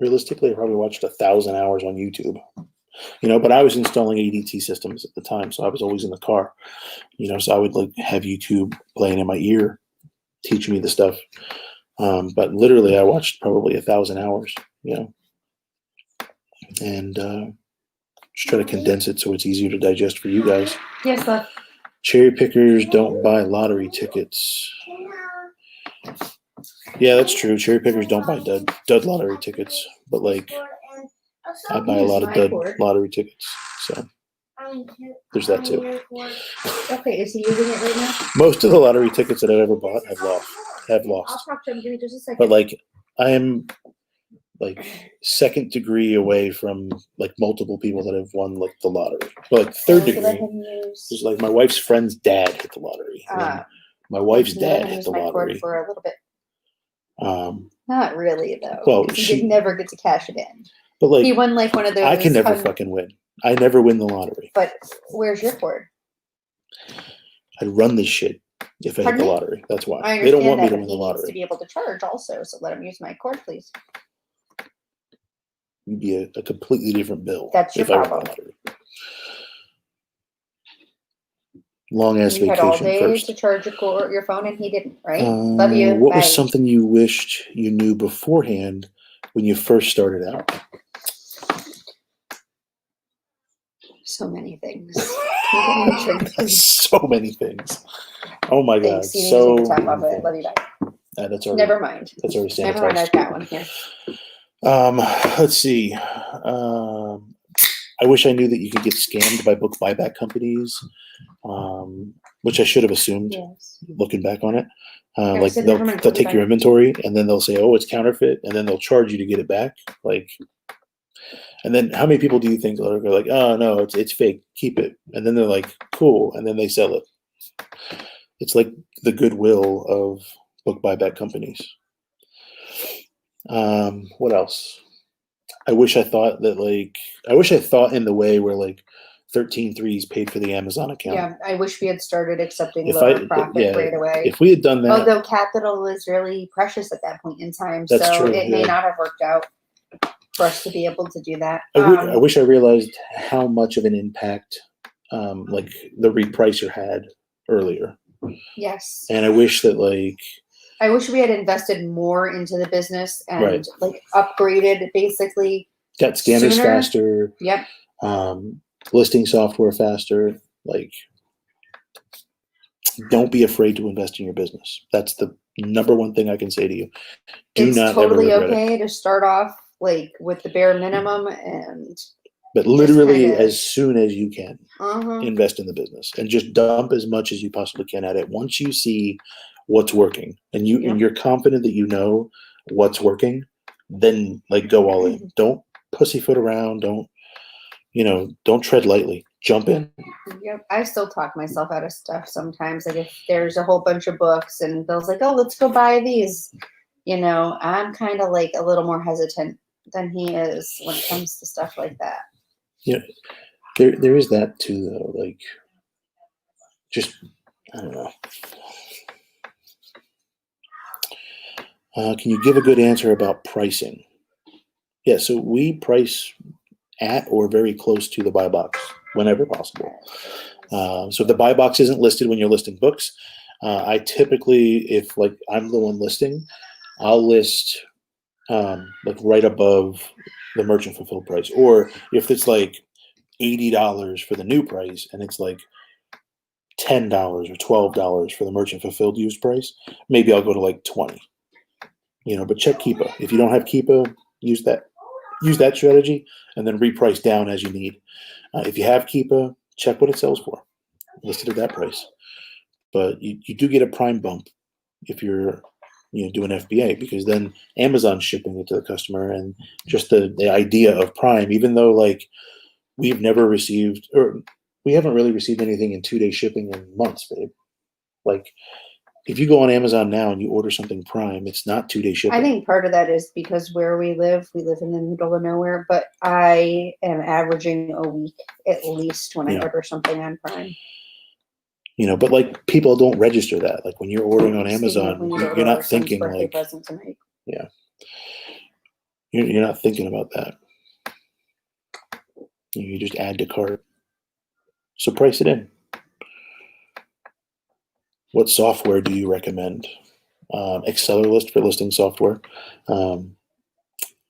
Speaker 2: realistically, I probably watched 1,000 hours on YouTube. But I was installing ADT systems at the time, so I was always in the car. So I would like have YouTube playing in my ear, teaching me the stuff. But literally, I watched probably 1,000 hours. And just try to condense it so it's easier to digest for you guys.
Speaker 1: Yes, love.
Speaker 2: Cherry pickers don't buy lottery tickets. Yeah, that's true. Cherry pickers don't buy dud lottery tickets, but like I buy a lot of dud lottery tickets. So there's that too.
Speaker 1: Okay, is he using it right now?
Speaker 2: Most of the lottery tickets that I've ever bought have lost.
Speaker 1: I'll talk to him. Give me just a second.
Speaker 2: But like I am like second degree away from like multiple people that have won like the lottery. But like third degree is like my wife's friend's dad hit the lottery. My wife's dad hit the lottery.
Speaker 1: For a little bit. Not really though.
Speaker 2: Well,
Speaker 1: she did never get to cash it in.
Speaker 2: But like
Speaker 1: he won like one of those.
Speaker 2: I can never fucking win. I never win the lottery.
Speaker 1: But where's your cord?
Speaker 2: I'd run this shit if I hit the lottery. That's why they don't want me to win the lottery.
Speaker 1: Needs to be able to charge also, so let him use my cord, please.
Speaker 2: You'd be a completely different bill.
Speaker 1: That's your problem.
Speaker 2: Long ass vacation.
Speaker 1: You had all day
Speaker 2: first.
Speaker 1: to charge your phone, and he didn't. Right? Love you.
Speaker 2: What
Speaker 1: Bye.
Speaker 2: was something you wished you knew beforehand when you first started out?
Speaker 1: So many things.
Speaker 2: So many things. Oh my God. So many things.
Speaker 1: Love you, bye.
Speaker 2: That's already,
Speaker 1: Never mind.
Speaker 2: That's already sanitized.
Speaker 1: Never mind. I've got one here.
Speaker 2: Let's see. I wish I knew that you could get scammed by book buyback companies, which I should have assumed.
Speaker 1: Yes.
Speaker 2: Looking back on it, Like
Speaker 1: so the government
Speaker 2: they'll
Speaker 1: will be
Speaker 2: take your
Speaker 1: back.
Speaker 2: inventory and then they'll say, oh, it's counterfeit, and then they'll charge you to get it back. Like, and then how many people do you think are like, oh no, it's fake, keep it, and then they're like, cool, and then they sell it. It's like the goodwill of book buyback companies. What else? I wish I thought in the way where like 13.3s paid for the Amazon account.
Speaker 1: Yeah, I wish we had started accepting
Speaker 2: If
Speaker 1: lower profit right away.
Speaker 2: if we had done that,
Speaker 1: Although capital was really precious at that point in time,
Speaker 2: That's
Speaker 1: so
Speaker 2: true,
Speaker 1: it may
Speaker 2: yeah.
Speaker 1: not have worked out for us to be able to do that.
Speaker 2: I wish I realized how much of an impact like the repricer had earlier.
Speaker 1: Yes.
Speaker 2: And I wish that
Speaker 1: I wish we had invested more into the business and
Speaker 2: Right.
Speaker 1: like upgraded basically.
Speaker 2: got scanners
Speaker 1: Sooner.
Speaker 2: faster,
Speaker 1: Yep.
Speaker 2: listing software faster. Like, don't be afraid to invest in your business. That's the number one thing I can say to you. Do
Speaker 1: It's
Speaker 2: not
Speaker 1: totally
Speaker 2: ever regret it.
Speaker 1: okay to start off like with the bare minimum and
Speaker 2: But literally,
Speaker 1: kinda-
Speaker 2: as soon as you can,
Speaker 1: uh-huh.
Speaker 2: invest in the business and just dump as much as you possibly can at it. Once you see what's working and you're confident that you know what's working, then like go all in. Don't pussyfoot around. Don't tread lightly. Jump in.
Speaker 1: Yep. I still talk myself out of stuff sometimes. Like if there's a whole bunch of books and Bill's like, oh, let's go buy these. I'm kind of like a little more hesitant than he is when it comes to stuff like that.
Speaker 2: Yeah. There is that too though. Like, just, I don't know. Can you give a good answer about pricing? Yeah, so we price at or very close to the buy box whenever possible. So if the buy box isn't listed when you're listing books, I typically, if like I'm the one listing, I'll list like right above the merchant fulfilled price. Or if it's like $80 for the new price and it's like $10 or $12 for the merchant fulfilled used price, maybe I'll go to like 20. But check Keepa. If you don't have Keepa, use that strategy and then reprice down as you need. If you have Keepa, check what it sells for. List it at that price. But you do get a prime bump if you're doing FBA, because then Amazon's shipping it to the customer, and just the idea of prime, even though like we haven't really received anything in 2-day shipping in months, babe. Like, if you go on Amazon now and you order something prime, it's not 2-day shipping.
Speaker 1: I think part of that is because where we live in the middle of nowhere, but I am averaging a week at least when I order something on Prime.
Speaker 2: But like people don't register that. Like when you're ordering on Amazon, you're not thinking like, yeah, you're not thinking about that. You just add to cart. So price it in. What software do you recommend? Acceleralist for listing software.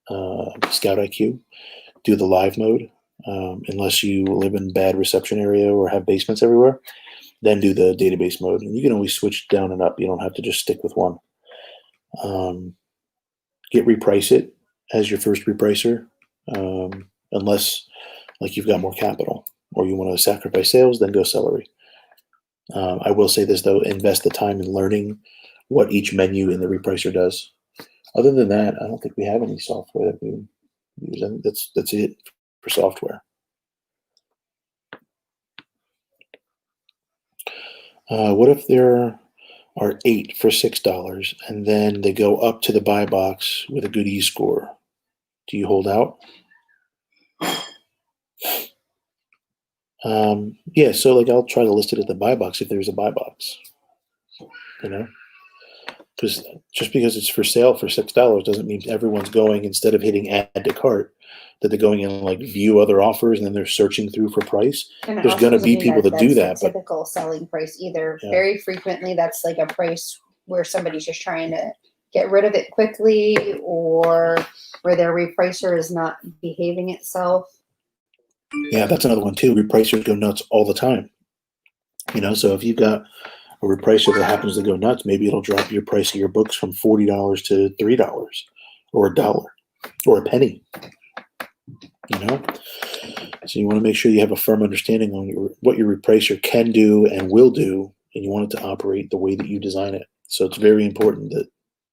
Speaker 2: ScoutIQ. Do the live mode. Unless you live in bad reception area or have basements everywhere, then do the database mode. And you can always switch down and up. You don't have to just stick with one. Get Reprice It as your first repricer, unless like you've got more capital or you want to sacrifice sales, then go Celery. I will say this though, invest the time in learning what each menu in the repricer does. Other than that, I don't think we have any software that we use. I think that's it for software. What if there are 8 for $6 and then they go up to the buy box with a good E-score? Do you hold out? Yeah, so like I'll try to list it at the buy box if there's a buy box. Because just because it's for sale for $6 doesn't mean everyone's going, instead of hitting add to cart, that they're going in and like view other offers and then they're searching through for price.
Speaker 1: And
Speaker 2: there's going to be people that do that.
Speaker 1: That's the typical selling price either. Yeah. Very frequently, that's like a price where somebody's just trying to get rid of it quickly, or where their repricer is not behaving itself.
Speaker 2: Yeah, that's another one too. Repricers go nuts all the time. So if you've got a repricer that happens to go nuts, maybe it'll drop your price of your books from $40 to $3 or $1 or a penny. So you want to make sure you have a firm understanding on what your repricer can do and will do, and you want it to operate the way that you design it. So it's very important that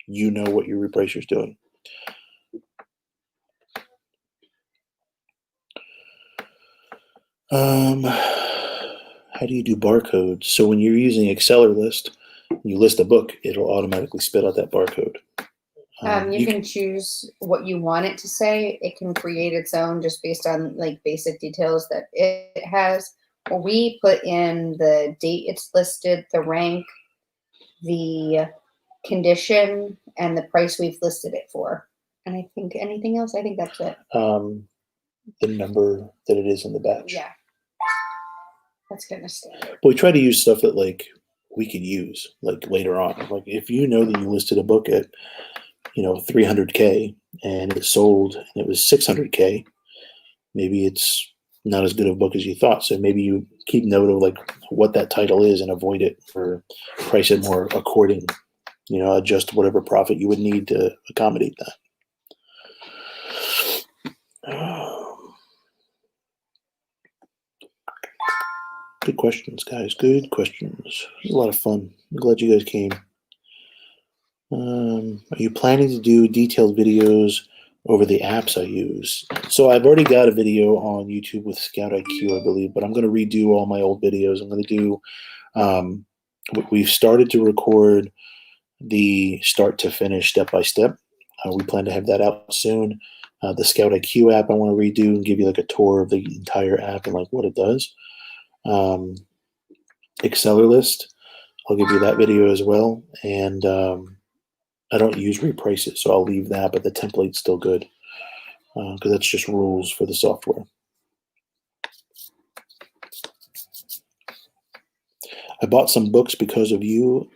Speaker 2: you know what your repricer is doing. How do you do barcodes? So when you're using AccelerList, you list a book, it'll automatically spit out that barcode.
Speaker 1: You can choose what you want it to say. It can create its own just based on like basic details that it has. We put in the date it's listed, the rank, the condition, and the price we've listed it for. And I think anything else, I think that's it.
Speaker 2: The number that it is in the batch.
Speaker 1: Yeah. That's kind of standard.
Speaker 2: But we try to use stuff that like we could use like later on. Like if you know that you listed a book at 300K and it sold and it was 600K, maybe it's not as good of a book as you thought. So maybe you keep note of like what that title is and avoid it or price it more according, adjust whatever profit you would need to accommodate that. Good questions, guys. Good questions. It was a lot of fun. I'm glad you guys came. Are you planning to do detailed videos over the apps I use? So I've already got a video on YouTube with ScoutIQ, I believe, but I'm going to redo all my old videos. I'm going to do, we've started to record the start to finish step-by-step. We plan to have that out soon. The ScoutIQ app I want to redo and give you like a tour of the entire app and like what it does. AccelerList, I'll give you that video as well. And I don't use Reprice, so I'll leave that, but the template's still good because that's just rules for the software. I bought some books because of you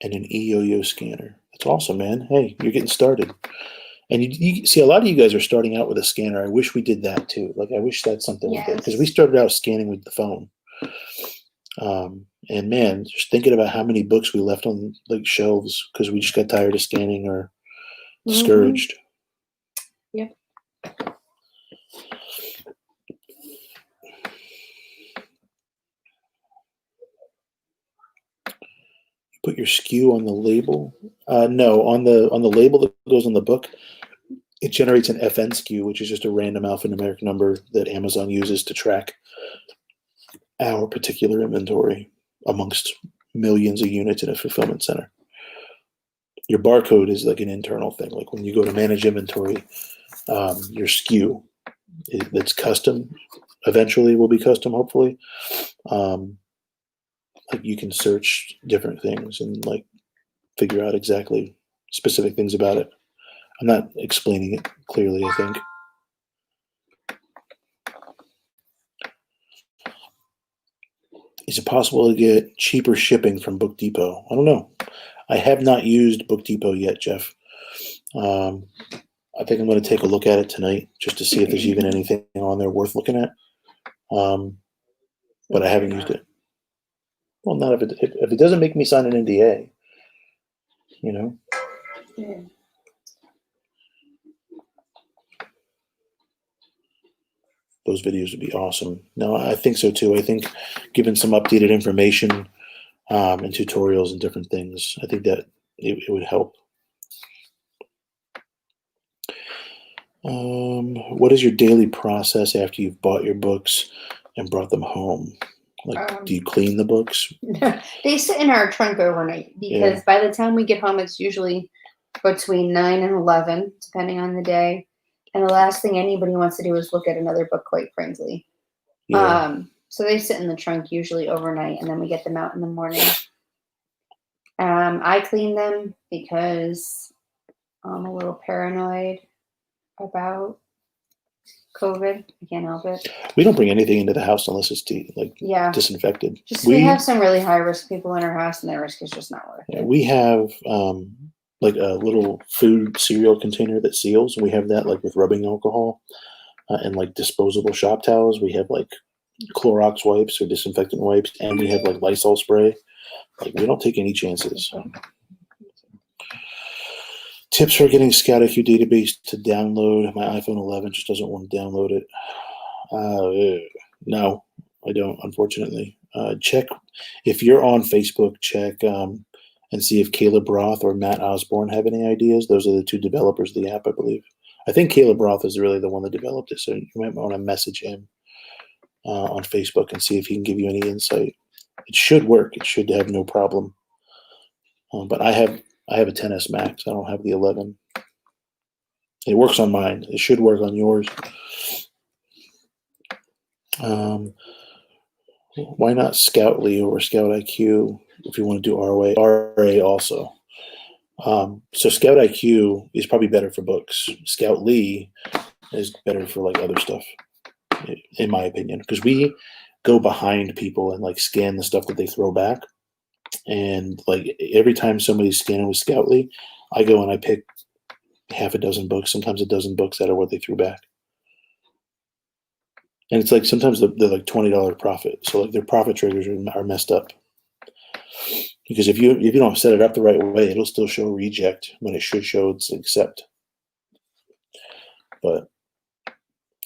Speaker 2: and an eYoYo scanner. That's awesome, man. Hey, you're getting started. And you see, a lot of you guys are starting out with a scanner. I wish we did that too. Like, I wish that's something we did because we started out scanning with the phone. And man, just thinking about how many books we left on like shelves because we just got tired of scanning or discouraged.
Speaker 1: Yep.
Speaker 2: Put your SKU on the label. No, on the label that goes on the book, it generates an FN SKU, which is just a random alphanumeric number that Amazon uses to track our particular inventory amongst millions of units in a fulfillment center. Your barcode is like an internal thing. Like when you go to manage inventory, your SKU that's custom, eventually will be custom, hopefully. Like you can search different things and like figure out exactly specific things about it. I'm not explaining it clearly, I think. Is it possible to get cheaper shipping from Book Depot? I don't know. I have not used Book Depot yet, Jeff. I think I'm going to take a look at it tonight just to see if there's even anything on there worth looking at. But I haven't used it. Well, not if it doesn't make me sign an NDA, Yeah. Those videos would be awesome. No, I think so too. I think given some updated information and tutorials and different things, I think that it would help. What is your daily process after you've bought your books and brought them home? Like, do you clean the books?
Speaker 1: They sit in our trunk overnight because by the time we get home, it's usually between 9 and 11, depending on the day. And the last thing anybody wants to do is look at another book, quite frankly.
Speaker 2: Yeah.
Speaker 1: So they sit in the trunk usually overnight, and then we get them out in the morning. I clean them because I'm a little paranoid about COVID. I can't help it.
Speaker 2: We don't bring anything into the house unless it's disinfected.
Speaker 1: We have some really high risk people in our house, and their risk is just not worth it.
Speaker 2: We have like a little food cereal container that seals. We have that like with rubbing alcohol and like disposable shop towels. We have like Clorox wipes or disinfectant wipes, and we have like Lysol spray. Like we don't take any chances. Tips for getting ScoutIQ database to download. My iPhone 11 just doesn't want to download it. No, I don't, unfortunately. Check if you're on Facebook. Check and see if Caleb Roth or Matt Osborne have any ideas. Those are the two developers of the app, I believe. I think Caleb Roth is really the one that developed it, so you might want to message him on Facebook and see if he can give you any insight. It should work. It should have no problem. But I have a 10s Max. I don't have the 11. It works on mine. It should work on yours. Why not Scoutly or ScoutIQ if you want to do RA also? So ScoutIQ is probably better for books. Scoutly is better for like other stuff, in my opinion, because we go behind people and like scan the stuff that they throw back. And like every time somebody's scanning with Scoutly, I go and I pick half a dozen books, sometimes a dozen books out of what they threw back. And it's like sometimes they're like $20 profit. So like their profit triggers are messed up. Because if you don't set it up the right way, it'll still show reject when it should show it's accept. But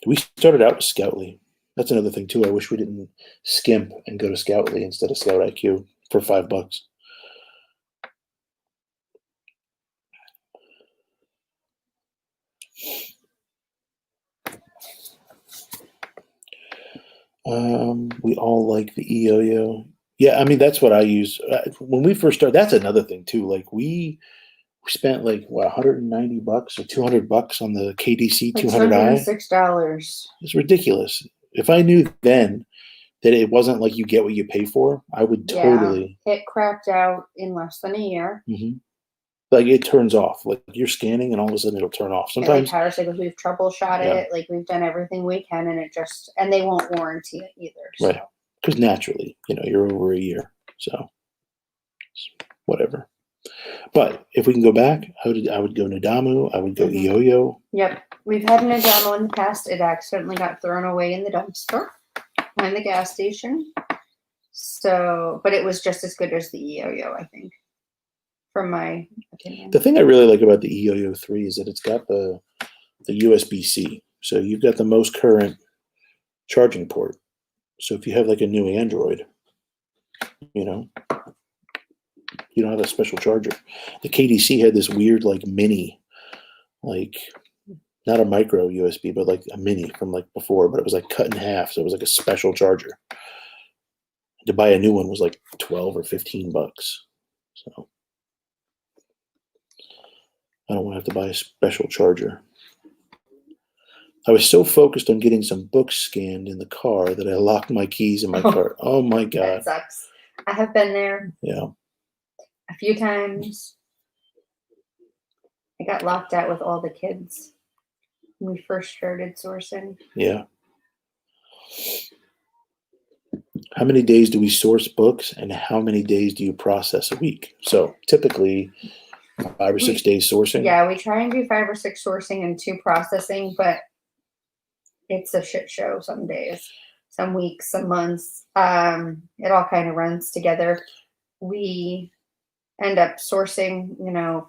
Speaker 2: we started out with Scoutly. That's another thing too. I wish we didn't skimp and go to Scoutly instead of ScoutIQ for $5. We all like the EOYO. Yeah, I mean that's what I use when we first started. That's another thing too. Like we spent like what $190 or $200 on the KDC 200i.
Speaker 1: $6.
Speaker 2: It's ridiculous. If I knew then that it wasn't like you get what you pay for, I would totally.
Speaker 1: It cracked out in less than a year.
Speaker 2: Mm-hmm. Like it turns off. Like you're scanning and all of a sudden it'll turn off. Sometimes
Speaker 1: power cycles, we've troubleshot it. Like we've done everything we can, and they won't warranty it either. So.
Speaker 2: Right. Because naturally, you're over a year, so whatever. But if we can go back, I would go Nadamu. I would go EOYO.
Speaker 1: Yep, we've had Nadamu in the past. It accidentally got thrown away in the dumpster behind the gas station. So, but it was just as good as the EOYO, I think, from my opinion.
Speaker 2: The thing I really like about the EOYO 3 is that it's got the USB-C. So you've got the most current charging port. So if you have like a new Android, you don't have a special charger. The KDC had this weird like mini, like not a micro USB, but like a mini from like before, but it was like cut in half. So it was like a special charger. To buy a new one was like $12 or $15. So I don't want to have to buy a special charger. I was so focused on getting some books scanned in the car that I locked my keys in my car. Oh my God.
Speaker 1: That sucks. I have been there.
Speaker 2: Yeah.
Speaker 1: A few times. I got locked out with all the kids when we first started sourcing.
Speaker 2: Yeah. How many days do we source books and how many days do you process a week? So typically 5 or 6 days sourcing.
Speaker 1: Yeah, we try and do 5 or 6 sourcing and 2 processing, but it's a shit show some days, some weeks, some months. It all kind of runs together. We end up sourcing,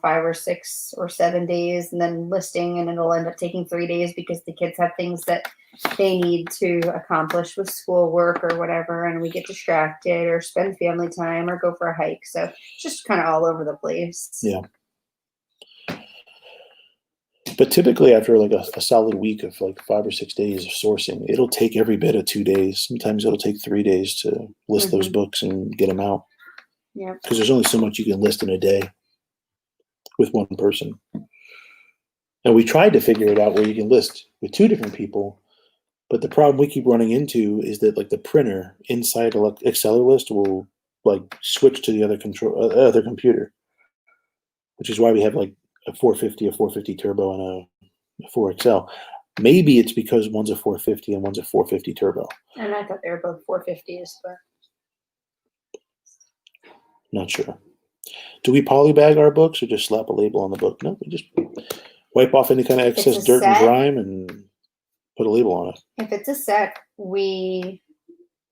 Speaker 1: 5 or 6 or 7 days and then listing, and it'll end up taking 3 days because the kids have things that they need to accomplish with schoolwork or whatever, and we get distracted or spend family time or go for a hike. So it's just kind of all over the place.
Speaker 2: Yeah. But typically after like a solid week of like 5 or 6 days of sourcing, it'll take every bit of 2 days. Sometimes it'll take 3 days to list those books and get them out.
Speaker 1: Yeah.
Speaker 2: Because there's only so much you can list in a day with one person. And we tried to figure it out where you can list with 2 different people. But the problem we keep running into is that like the printer inside Accelerlist will like switch to the other computer, which is why we have like a 450 turbo and a 4XL. Maybe it's because one's a 450 and one's a 450 turbo.
Speaker 1: And I thought they were both 450s, but
Speaker 2: not sure. Do we polybag our books or just slap a label on the book? No, we just wipe off any kind of excess dirt and grime and put a label on it.
Speaker 1: If it's a set, we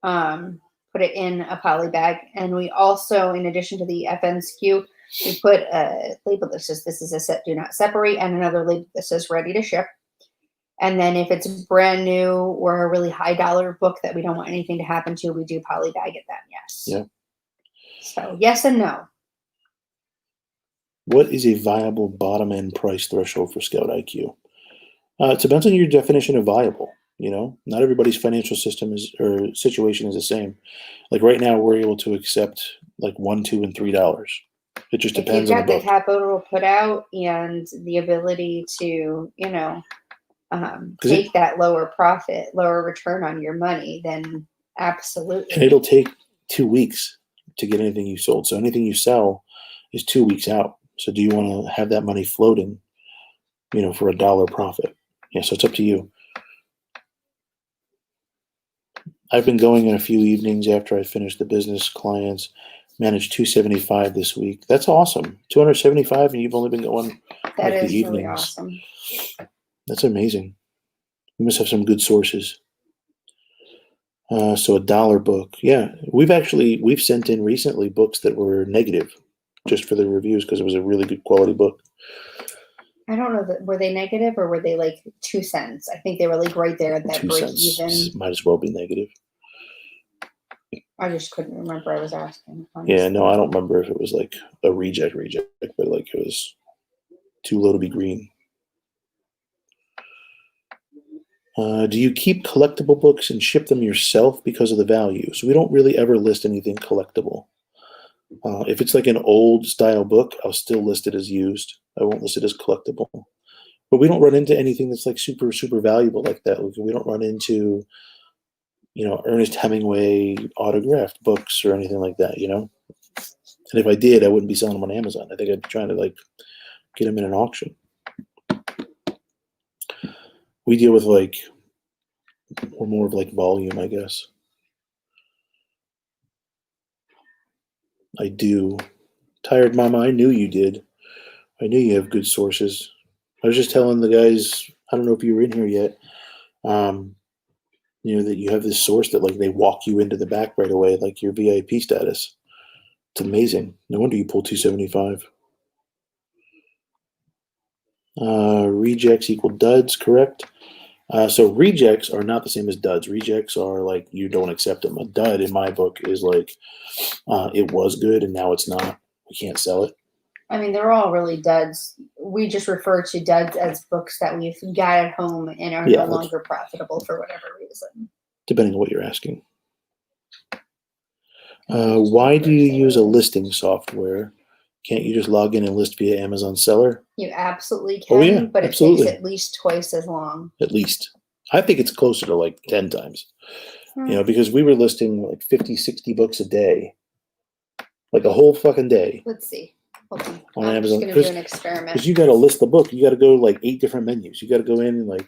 Speaker 1: put it in a poly bag, and we also, in addition to the FNSQ, we put a label that says this is a set, do not separate, and another label that says ready to ship. And then if it's brand new or a really high dollar book that we don't want anything to happen to, we do poly bag it then, yes.
Speaker 2: Yeah.
Speaker 1: So yes and no.
Speaker 2: What is a viable bottom end price threshold for ScoutIQ? It depends on your definition of viable. Not everybody's financial system or situation is the same. Like right now, we're able to accept like $1, $2, and $3. It just
Speaker 1: If you've
Speaker 2: depends on the
Speaker 1: got the
Speaker 2: book.
Speaker 1: capital put out and the ability to, take that lower profit, lower return on your money, then absolutely.
Speaker 2: And it'll take 2 weeks to get anything you sold. So anything you sell is 2 weeks out. So do you want to have that money floating, for $1 profit? Yeah, so it's up to you. I've been going in a few evenings after I finish the business clients, managed 275 this week. That's awesome. 275 and you've only been going
Speaker 1: That
Speaker 2: like
Speaker 1: is
Speaker 2: the
Speaker 1: really
Speaker 2: evenings.
Speaker 1: awesome.
Speaker 2: That's amazing. You must have some good sources. So $1 book. Yeah, we've sent in recently books that were negative just for the reviews because it was a really good quality book.
Speaker 1: I don't know were they negative or were they like 2 cents? I think they were like right there at that
Speaker 2: 2
Speaker 1: break
Speaker 2: cents
Speaker 1: even.
Speaker 2: might as well be negative.
Speaker 1: I just couldn't remember. I was asking.
Speaker 2: Yeah,
Speaker 1: Honestly.
Speaker 2: no, I don't remember if it was like a reject, but like it was too low to be green. Do you keep collectible books and ship them yourself because of the value? So we don't really ever list anything collectible. If it's like an old style book, I'll still list it as used. I won't list it as collectible. But we don't run into anything that's like super, super valuable like that. We don't run into, Ernest Hemingway autographed books or anything like that, And if I did, I wouldn't be selling them on Amazon. I think I'd be trying to like get them in an auction. We deal with like, or more of like volume, I guess. I do. Tired Mama, I knew you did. I knew you have good sources. I was just telling the guys, I don't know if you were in here yet, that you have this source that like they walk you into the back right away, like your VIP status. It's amazing. No wonder you pulled 275. Rejects equal duds, correct? So rejects are not the same as duds. Rejects are like you don't accept them. A dud in my book is like it was good and now it's not. We can't sell it.
Speaker 1: I mean, they're all really duds. We just refer to duds as books that we've got at home and are no longer profitable for whatever reason.
Speaker 2: Depending on what you're asking. Why do you use a listing software? Can't you just log in and list via Amazon Seller?
Speaker 1: You absolutely can,
Speaker 2: Oh, yeah,
Speaker 1: but
Speaker 2: absolutely.
Speaker 1: It takes at least twice as long.
Speaker 2: At least. I think it's closer to like 10 times. Because we were listing like 50, 60 books a day. Like a whole fucking day.
Speaker 1: Let's see. Hold on.
Speaker 2: On
Speaker 1: I'm
Speaker 2: Amazon.
Speaker 1: just going to do an experiment.
Speaker 2: Because you got to list the book. You got to go like 8 different menus. You got to go in and like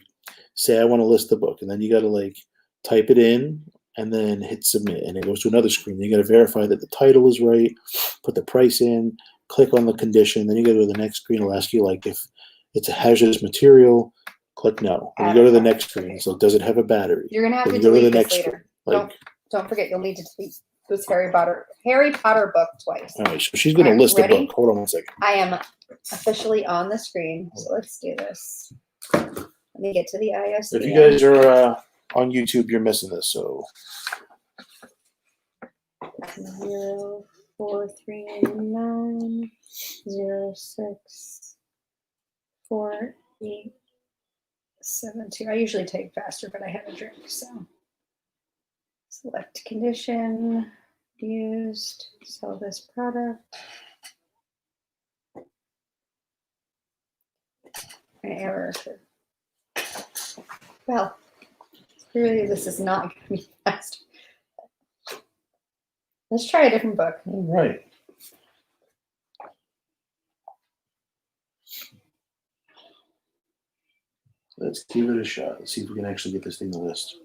Speaker 2: say, I want to list the book. And then you got to like type it in and then hit submit. And it goes to another screen. You got to verify that the title is right, put the price in, click on the condition. Then you got to go to the next screen. It'll ask you like if it's a hazardous material, click no. And you go to the next screen. Okay. So does it have a battery?
Speaker 1: You're going to have to
Speaker 2: go to the
Speaker 1: delete
Speaker 2: next
Speaker 1: this later.
Speaker 2: Like,
Speaker 1: don't forget, you'll need to delete this Harry Potter book twice.
Speaker 2: All right, so she's going to list the book. Hold on 1 second.
Speaker 1: I am officially on the screen, so let's do this. Let me get to the ISBN.
Speaker 2: If you guys are on YouTube, you're missing this. So
Speaker 1: 04399 064872. I usually type faster, but I have a drink, so select condition, used, sell this product. An error. Well, clearly this is not going to be fast. Let's try a different book.
Speaker 2: All right. Let's give it a shot. Let's see if we can actually get this thing to list.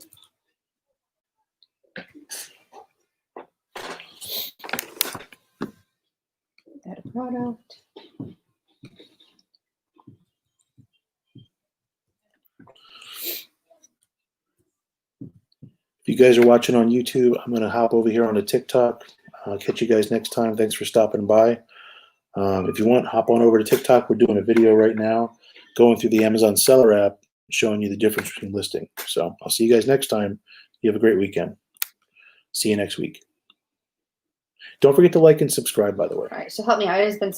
Speaker 1: Add a product.
Speaker 2: If you guys are watching on YouTube, I'm going to hop over here onto TikTok. I'll catch you guys next time. Thanks for stopping by. If you want, hop on over to TikTok. We're doing a video right now going through the Amazon Seller app, showing you the difference between listing. So I'll see you guys next time. You have a great weekend. See you next week. Don't forget to like and subscribe, by the way.
Speaker 1: All right, so help me out. It has been so